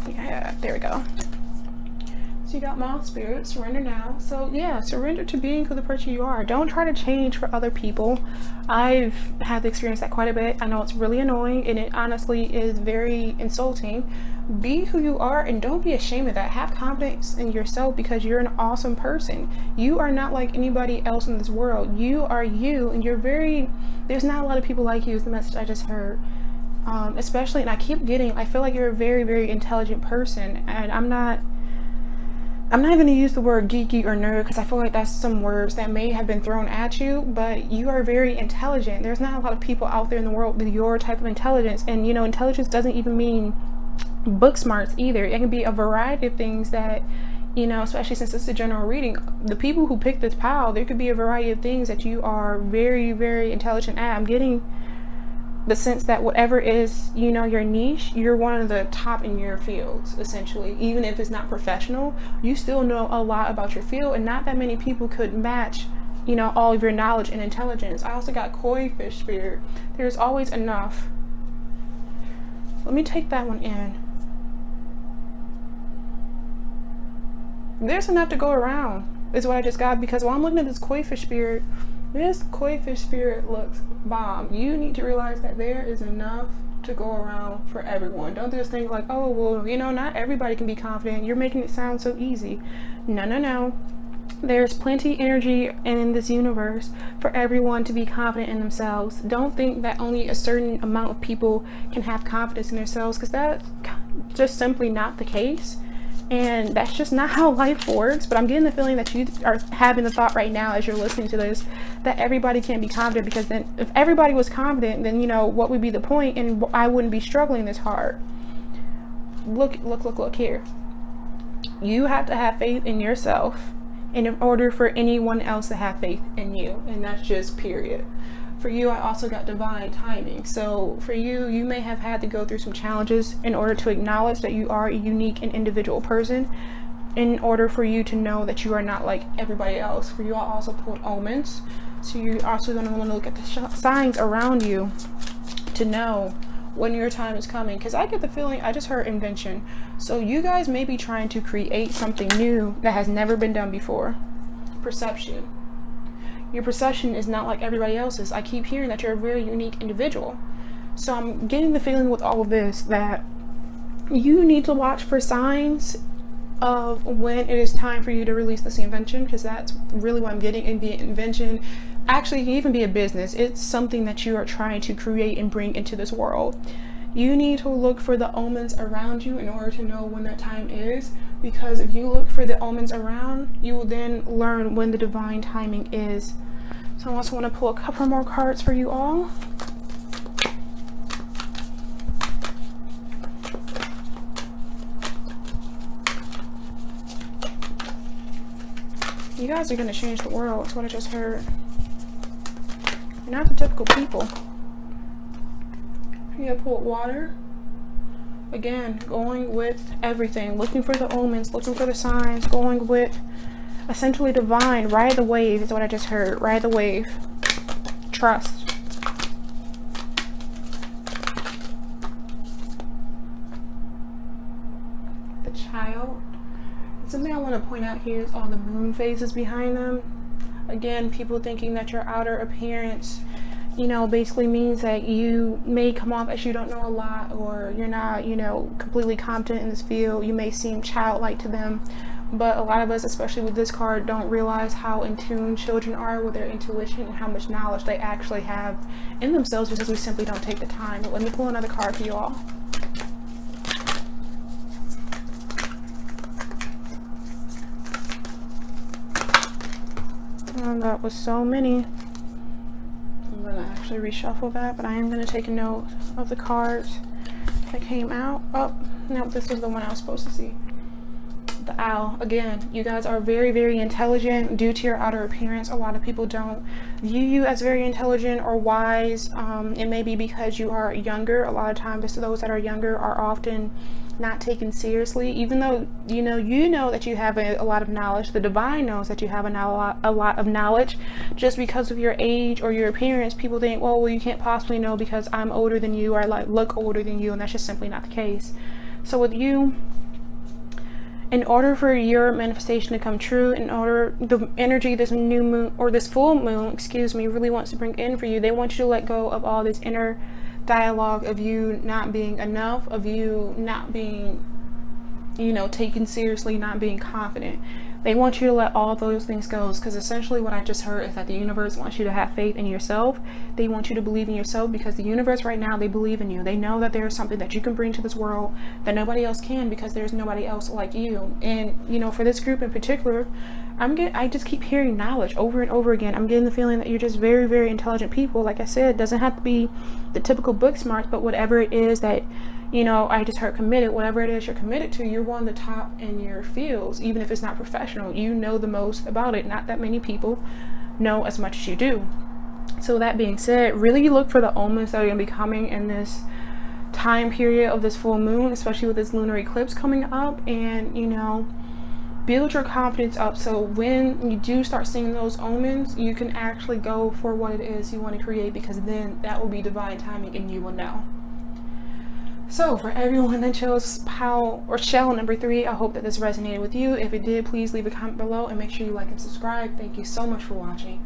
Speaker 1: Yeah, there we go. So you got Moth Spirit, surrender now. So yeah, surrender to being who the person you are. Don't try to change for other people. I've had to experience that quite a bit. I know it's really annoying, and it honestly is very insulting. Be who you are, and don't be ashamed of that. Have confidence in yourself, because you're an awesome person. You are not like anybody else in this world. You are you, and there's not a lot of people like you, is the message I just heard. Especially, and I feel like you're a very, very intelligent person, and I'm not going to use the word geeky or nerd, because I feel like that's some words that may have been thrown at you, but you are very intelligent. There's not a lot of people out there in the world with your type of intelligence, and intelligence doesn't even mean book smarts either. It can be a variety of things that, especially since this is a general reading, the people who pick this pile, there could be a variety of things that you are very, very intelligent at. I'm getting the sense that whatever is your niche, you're one of the top in your fields, essentially. Even if it's not professional, you still know a lot about your field, and not that many people could match all of your knowledge and intelligence. I also got Koi Fish Spirit. There's always enough. Let me take that one in. There's enough to go around is what I just got, because while I'm looking at this Koi Fish Spirit, this Koi Fish Spirit looks bomb. You need to realize that there is enough to go around for everyone. Don't just think like, oh, well, not everybody can be confident. You're making it sound so easy. No. There's plenty energy in this universe for everyone to be confident in themselves. Don't think that only a certain amount of people can have confidence in themselves, because that's just simply not the case. And that's just not how life works. But I'm getting the feeling that you are having the thought right now as you're listening to this, that everybody can't be confident, because then if everybody was confident, then what would be the point, and I wouldn't be struggling this hard. Look here. You have to have faith in yourself in order for anyone else to have faith in you, and that's just period. For you, I also got divine timing. So for you, you may have had to go through some challenges in order to acknowledge that you are a unique and individual person, in order for you to know that you are not like everybody else. For you, I also pulled omens. So you're also going to want to look at the signs around you to know when your time is coming. Because I get the feeling, I just heard invention. So you guys may be trying to create something new that has never been done before. Perception. Your perception is not like everybody else's. I keep hearing that you're a very unique individual. So I'm getting the feeling with all of this that you need to watch for signs of when it is time for you to release this invention, because that's really what I'm getting. And the invention actually can even be a business. It's something that you are trying to create and bring into this world. You need to look for the omens around you in order to know when that time is, because if you look for the omens around, you will then learn when the divine timing is. So I also want to pull a couple more cards for you all. You guys are going to change the world. That's what I just heard. You're not the typical people. You're going to pull water. Again, going with everything. Looking for the omens. Looking for the signs. Going with essentially divine. Ride the wave is what I just heard. Ride the wave. Trust. The child. Something I want to point out here is all the moon phases behind them. Again, people thinking that your outer appearance, you know, basically means that you may come off as you don't know a lot, or you're not, you know, completely competent in this field. You may seem childlike to them, but a lot of us, especially with this card, don't realize how in tune children are with their intuition and how much knowledge they actually have in themselves, because we simply don't take the time. But let me pull another card for you all. That was so many. I'm gonna actually reshuffle that, but I am gonna take a note of the cards that came out. Oh, no, this was the one I was supposed to see. The owl. Again, you guys are very, very intelligent due to your outer appearance. A lot of people don't view you as very intelligent or wise. It may be because you are younger. A lot of times those that are younger are often not taken seriously, even though you know that you have a lot of knowledge. The divine knows that you have a lot of knowledge. Just because of your age or your appearance, people think, well, you can't possibly know because I'm older than you, or I like look older than you, and that's just simply not the case. So with you, in order for your manifestation to come true, in order the energy this new moon, or this full moon, excuse me, really wants to bring in for you, they want you to let go of all this inner dialogue of you not being enough, of you not being, you know, taken seriously, not being confident. They want you to let all those things go, because essentially what I just heard is that the universe wants you to have faith in yourself. They want you to believe in yourself, because the universe right now, they believe in you. They know that there is something that you can bring to this world that nobody else can, because there's nobody else like you. And you know, for this group in particular, I just keep hearing knowledge over and over again. I'm getting the feeling that you're just very, very intelligent people. Like I said, it doesn't have to be the typical book smarts, but whatever it is that, you know, I just heard committed, whatever it is you're committed to, you're one of the top in your fields. Even if it's not professional, you know the most about it. Not that many people know as much as you do. So that being said, really look for the omens that are going to be coming in this time period of this full moon, especially with this lunar eclipse coming up. And you know, build your confidence up, so when you do start seeing those omens, you can actually go for what it is you want to create, because then that will be divine timing and you will know. So for everyone that chose pile or shell number 3, I hope that this resonated with you. If it did, please leave a comment below and make sure you like and subscribe. Thank you so much for watching.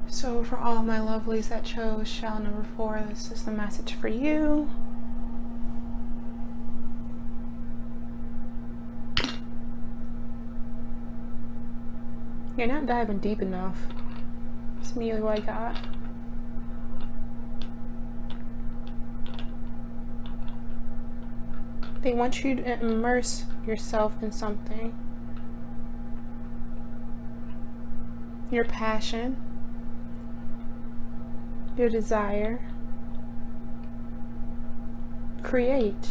Speaker 1: So for all my lovelies that chose shell number 4, this is the message for you. You're not diving deep enough. It's me what I got. They want you to immerse yourself in something. Your passion, your desire. Create.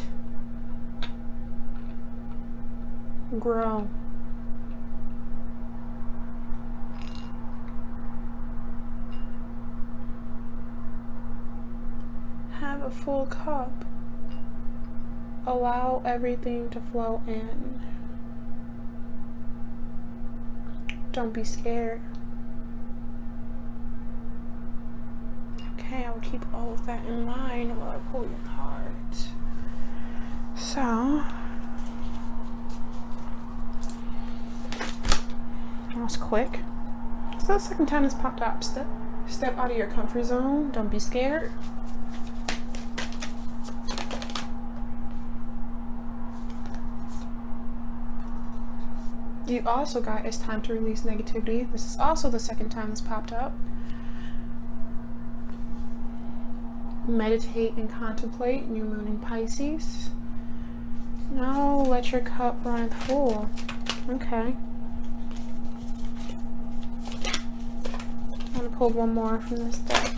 Speaker 1: Grow. a full cup. Allow everything to flow in. Don't be scared. Okay, I will keep all of that in mind while I pull your cards. So, that was quick. So the second time this popped up. Step out of your comfort zone. Don't be scared. You also got it's time to release negativity. This is also the second time this popped up. Meditate and contemplate. New moon in Pisces. Now let your cup run full. Okay. I'm gonna pull one more from this deck.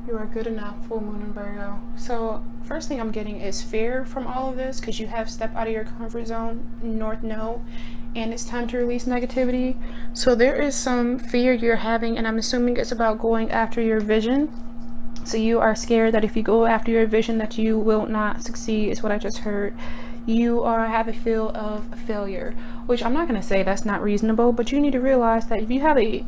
Speaker 1: You are good enough, full moon in Virgo. So first thing I'm getting is fear from all of this, because you have stepped out of your comfort zone, North Node, and it's time to release negativity. So there is some fear you're having, and I'm assuming it's about going after your vision. So you are scared that if you go after your vision that you will not succeed, is what I just heard. You have a feel of failure, which I'm not going to say that's not reasonable, but you need to realize that if you have a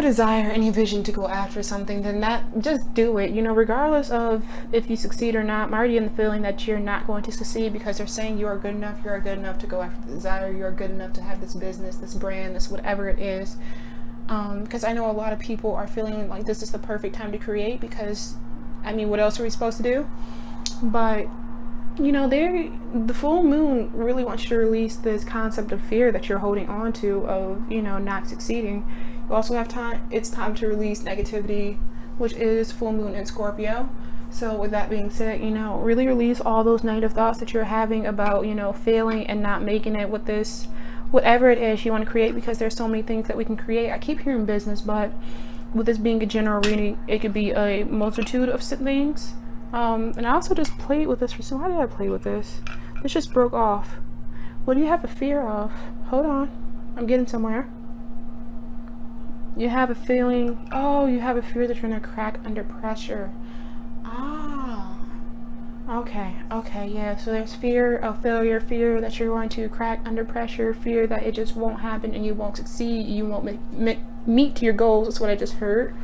Speaker 1: desire and a vision to go after something, then just do it, you know, regardless of if you succeed or not. I'm already in the feeling that you're not going to succeed, because they're saying you are good enough to go after the desire, you are good enough to have this business, this brand, this whatever it is. Because I know a lot of people are feeling like this is the perfect time to create, because I mean, what else are we supposed to do? But you know, the full moon really wants you to release this concept of fear that you're holding on to, of, you know, not succeeding. You also have time, it's time to release negativity, which is full moon in Scorpio. So with that being said, you know, really release all those negative thoughts that you're having about, you know, failing and not making it with this, whatever it is you want to create, because there's so many things that we can create. I keep hearing business, but with this being a general reading, it could be a multitude of things. And I also just played with this for some. Why did I play with this? This just broke off. What do you have a fear of? Hold on, I'm getting somewhere. You have a feeling, oh, you have a fear that you're gonna crack under pressure. Ah, okay, yeah, so there's fear of failure, fear that you're going to crack under pressure, fear that it just won't happen and you won't succeed, you won't meet your goals. That's what I just heard.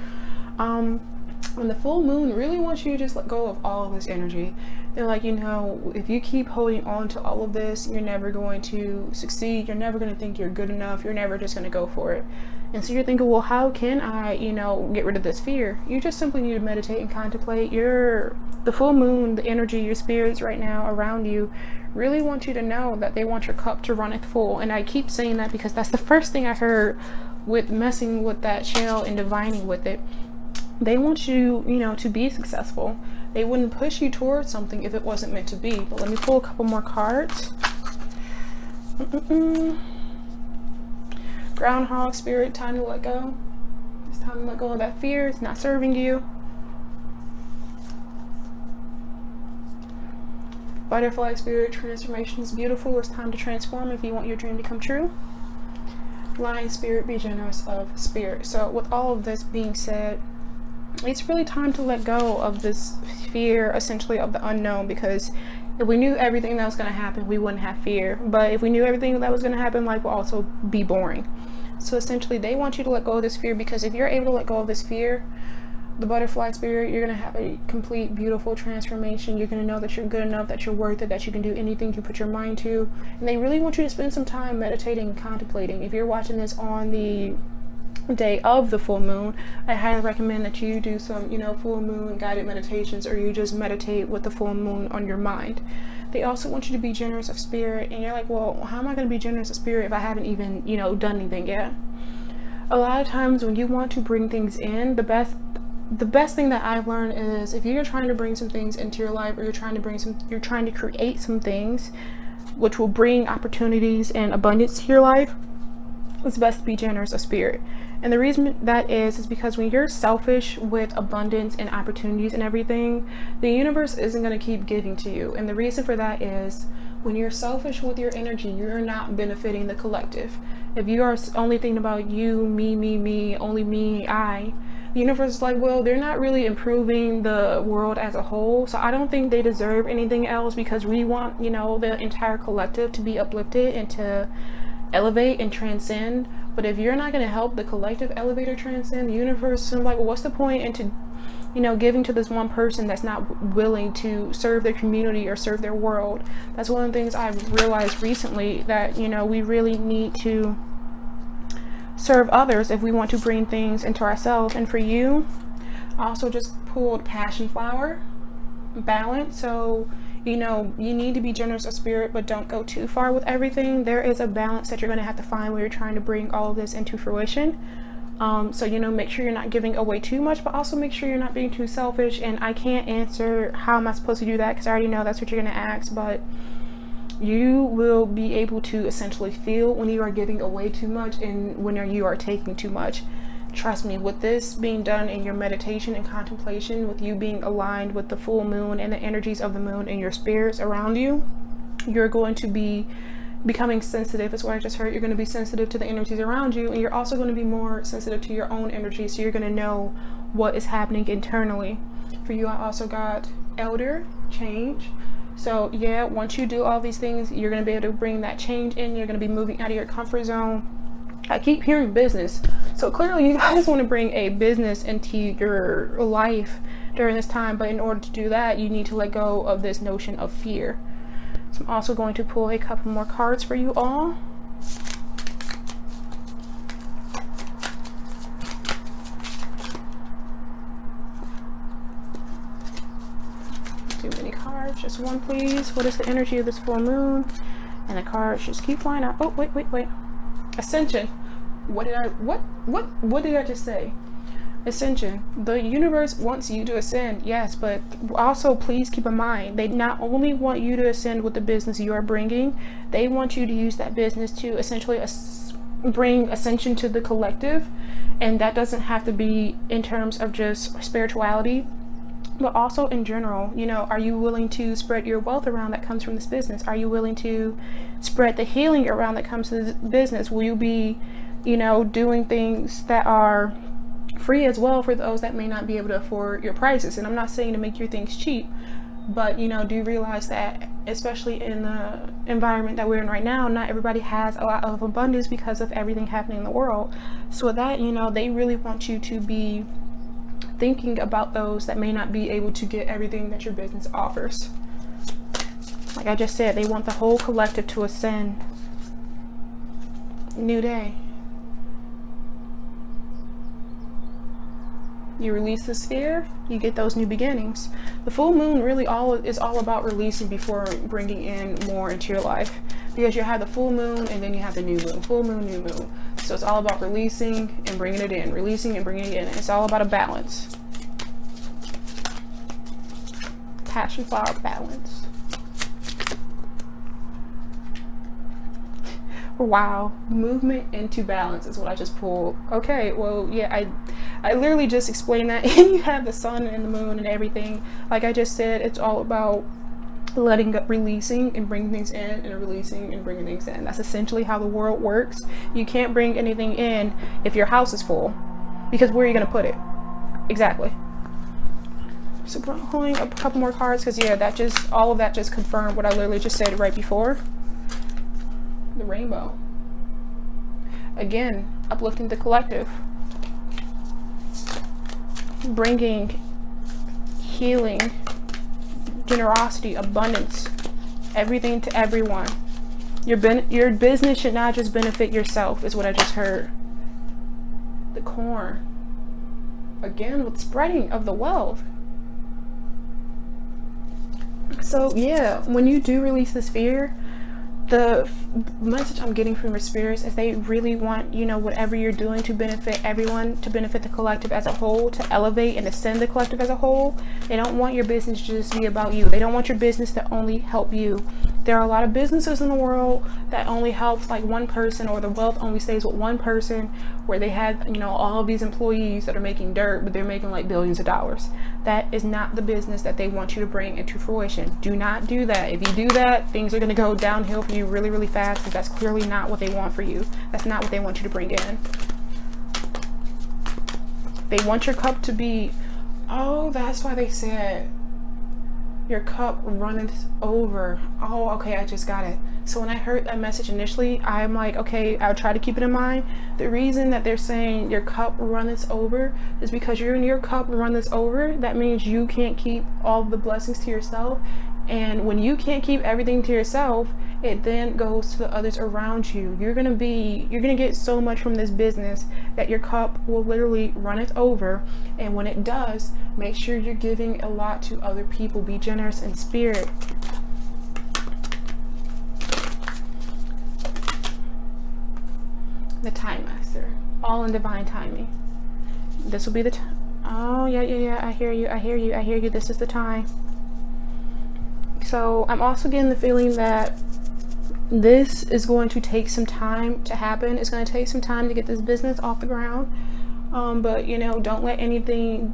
Speaker 1: And the full moon really wants you to just let go of all of this energy. They're like, you know, if you keep holding on to all of this, you're never going to succeed. You're never going to think you're good enough. You're never just going to go for it. And so you're thinking, well, how can I, you know, get rid of this fear? You just simply need to meditate and contemplate. The full moon, the energy, your spirits right now around you really want you to know that they want your cup to runneth full. And I keep saying that because that's the first thing I heard with messing with that shell and divining with it. They want you, you know, to be successful. They wouldn't push you towards something if it wasn't meant to be. But let me pull a couple more cards. Groundhog spirit, time to let go. It's time to let go of that fear. It's not serving you. Butterfly spirit, transformation is beautiful. It's time to transform if you want your dream to come true. Lion spirit, be generous of spirit. So with all of this being said, it's really time to let go of this fear, essentially, of the unknown, because if we knew everything that was going to happen, we wouldn't have fear. But if we knew everything that was going to happen, life will also be boring. So essentially, they want you to let go of this fear, because if you're able to let go of this fear, the butterfly spirit, you're going to have a complete, beautiful transformation. You're going to know that you're good enough, that you're worth it, that you can do anything you put your mind to. And they really want you to spend some time meditating and contemplating. If you're watching this on the day of the full moon, I highly recommend that you do some, you know, full moon guided meditations, or you just meditate with the full moon on your mind. They also want you to be generous of spirit, and you're like, well, how am I going to be generous of spirit if I haven't even, you know, done anything yet? A lot of times when you want to bring things in, the best thing that I've learned is, if you're trying to bring some things into your life, or you're trying to create some things which will bring opportunities and abundance to your life, it's best to be generous of spirit. And the reason that is because when you're selfish with abundance and opportunities and everything, the universe isn't going to keep giving to you. And the reason for that is when you're selfish with your energy, you're not benefiting the collective. If you are only thinking about you, me, only me, I, the universe is like, well, they're not really improving the world as a whole, so I don't think they deserve anything else, because we want, you know, the entire collective to be uplifted and to elevate and transcend. But if you're not going to help the collective elevate or transcend, the universe is like, well, what's the point into, you know, giving to this one person that's not willing to serve their community or serve their world? That's one of the things I've realized recently, that, you know, we really need to serve others if we want to bring things into ourselves. And for you, I also just pulled passion flower, balance. So, you know, you need to be generous of spirit, but don't go too far with everything. There is a balance that you're going to have to find when you're trying to bring all of this into fruition. So, you know, make sure you're not giving away too much, but also make sure you're not being too selfish. And I can't answer how am I supposed to do that, because I already know that's what you're going to ask, but you will be able to essentially feel when you are giving away too much and when you are taking too much. Trust me, with this being done in your meditation and contemplation, with you being aligned with the full moon and the energies of the moon and your spirits around you, you're going to be becoming sensitive. Is what I just heard. You're going to be sensitive to the energies around you, and you're also going to be more sensitive to your own energy, so you're going to know what is happening internally. For you, I also got elder, change. So yeah, once you do all these things, you're going to be able to bring that change in. You're going to be moving out of your comfort zone. I keep hearing business, so clearly you guys want to bring a business into your life during this time, but in order to do that, you need to let go of this notion of fear. So I'm also going to pull a couple more cards for you all. Too many cards, just one please. What is the energy of this full moon? And the cards just keep flying out. Oh, wait. Ascension. What did I just say? Ascension. The universe wants you to ascend, yes, but also please keep in mind, they not only want you to ascend with the business you are bringing, they want you to use that business to essentially bring ascension to the collective. And that doesn't have to be in terms of just spirituality, but also in general. You know, are you willing to spread your wealth around that comes from this business? Are you willing to spread the healing around that comes to this business? Will you be, you know, doing things that are free as well for those that may not be able to afford your prices? And I'm not saying to make your things cheap, but, you know, do realize that especially in the environment that we're in right now, not everybody has a lot of abundance because of everything happening in the world. So with that, you know, they really want you to be thinking about those that may not be able to get everything that your business offers. Like I just said, they want the whole collective to ascend. New day. You release this fear, you get those new beginnings. The full moon really is all about releasing before bringing in more into your life, because you have the full moon and then you have the new moon. Full moon, new moon. So it's all about releasing and bringing it in, releasing and bringing it in. It's all about a balance. Passion flower, balance. Wow, movement into balance is what I just pulled. Okay, well, yeah, I literally just explained that. And you have the sun and the moon and everything. Like I just said, it's all about letting go, releasing and bringing things in, and releasing and bringing things in. That's essentially how the world works. You can't bring anything in if your house is full, because where are you going to put it? Exactly. So pulling a couple more cards, because yeah, that just, all of that just confirmed what I literally just said right before. The rainbow. Again, uplifting the collective, bringing healing, generosity, abundance, everything to everyone. Your business should not just benefit yourself, is what I just heard. The corn. Again, with spreading of the wealth. So yeah, when you do release this fear, the message I'm getting from your spirits is they really want, you know, whatever you're doing to benefit everyone, to benefit the collective as a whole, to elevate and ascend the collective as a whole. They don't want your business to just be about you. They don't want your business to only help you. There are a lot of businesses in the world that only helps like one person, or the wealth only stays with one person, where they had, you know, all of these employees that are making dirt, but they're making like billions of dollars. That is not the business that they want you to bring into fruition. Do not do that. If you do that, things are going to go downhill for you really, really fast, because that's clearly not what they want for you. That's not what they want you to bring in. They want your cup to be, oh, that's why they said your cup runneth over. Oh, okay, I just got it. So when I heard that message initially, I'm like, okay, I'll try to keep it in mind. The reason that they're saying your cup runneth over is because your cup runneth over. That means you can't keep all the blessings to yourself. And when you can't keep everything to yourself, it then goes to the others around you. You're gonna get so much from this business that your cup will literally run it over. And when it does, make sure you're giving a lot to other people. Be generous in spirit. The Time Master, all in divine timing. This will be the time. Oh yeah, I hear you. This is the time. So I'm also getting the feeling that this is going to take some time to happen. It's going to take some time to get this business off the ground. But you know, don't let anything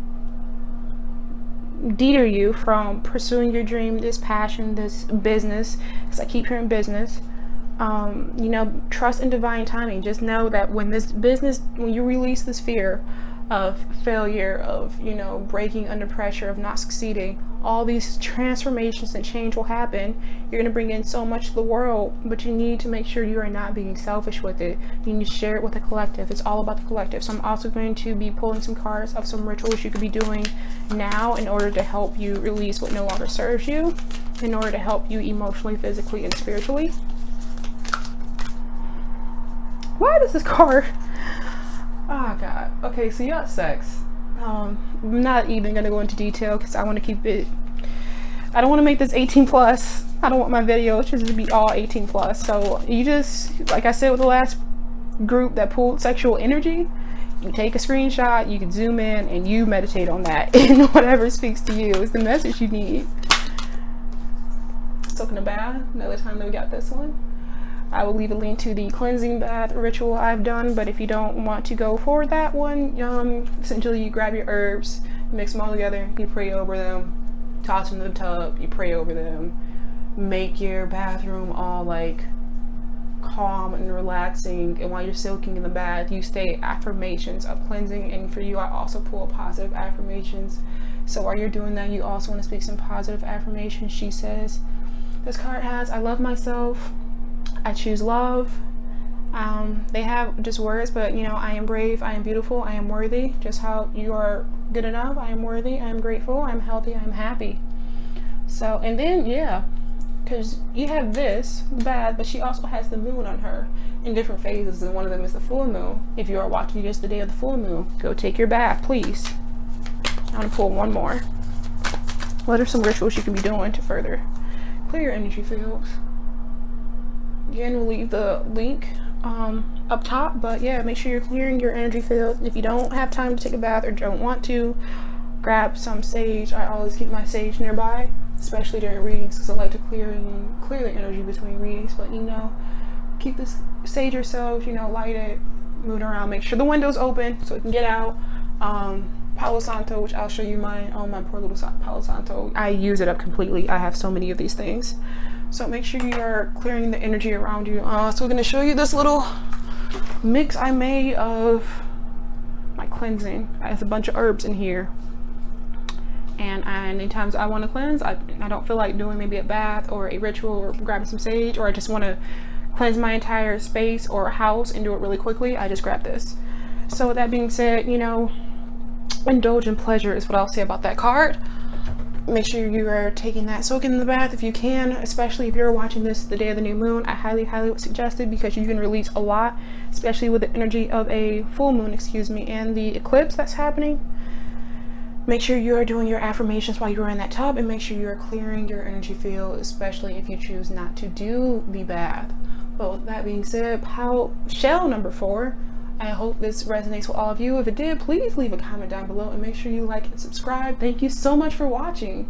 Speaker 1: deter you from pursuing your dream, this passion, this business, because I keep hearing business. You know, trust in divine timing. Just know that when you release this fear of failure, of, you know, breaking under pressure, of not succeeding, all these transformations and change will happen. You're going to bring in so much to the world, but you need to make sure you are not being selfish with it. You need to share it with the collective. It's all about the collective. So I'm also going to be pulling some cards of some rituals you could be doing now in order to help you release what no longer serves you, in order to help you emotionally, physically, and spiritually. Why does this card? Oh god. Okay, so you got sex. I'm not even gonna go into detail because I want to keep it, I don't want to make this 18 plus. I don't want my videos just to be all 18 plus. So you just, like I said with the last group that pulled sexual energy, you take a screenshot, you can zoom in and you meditate on that, and whatever speaks to you is the message you need. Soaking a bath, another time that we got this one. I will leave a link to the cleansing bath ritual I've done, but if you don't want to go for that one, essentially you grab your herbs, mix them all together, you pray over them, toss them in the tub, you pray over them, make your bathroom all like calm and relaxing, and while you're soaking in the bath, you say affirmations of cleansing. And for you, I also pull positive affirmations. So while you're doing that, you also want to speak some positive affirmations. She says, this card has, I love myself, I choose love. They have just words, but you know, I am brave, I am beautiful, I am worthy, just how you are good enough, I am worthy, I am grateful, I'm healthy, I'm happy. So, and then yeah, because you have this bath, but she also has the moon on her in different phases, and one of them is the full moon. If you are watching just the day of the full moon, go take your bath, please. I'm gonna pull one more. What are some rituals you can be doing to further clear your energy fields? Again, we'll leave the link up top, but yeah, make sure you're clearing your energy field. If you don't have time to take a bath or don't want to, grab some sage. I always keep my sage nearby, especially during readings, because I like to clear the energy between readings. But you know, keep this sage yourself, you know, light it, move it around, make sure the window's open so it can get out. Palo Santo, which I'll show you mine. Oh, my poor little Palo Santo, I use it up completely. I have so many of these things. So make sure you are clearing the energy around you. So we're going to show you this little mix I made of my cleansing. I have a bunch of herbs in here. And anytime I want to cleanse, I don't feel like doing maybe a bath or a ritual or grabbing some sage, or I just want to cleanse my entire space or house and do it really quickly, I just grab this. So with that being said, you know, indulge in pleasure is what I'll say about that card. Make sure you are taking that soak in the bath if you can, especially if you're watching this the day of the new moon. I highly would suggest it, because you can release a lot, especially with the energy of a full moon, excuse me, and the eclipse that's happening. Make sure you are doing your affirmations while you're in that tub, and make sure you are clearing your energy field, especially if you choose not to do the bath. But with that being said, shell number 4, I hope this resonates with all of you. If it did, please leave a comment down below and make sure you like and subscribe. Thank you so much for watching.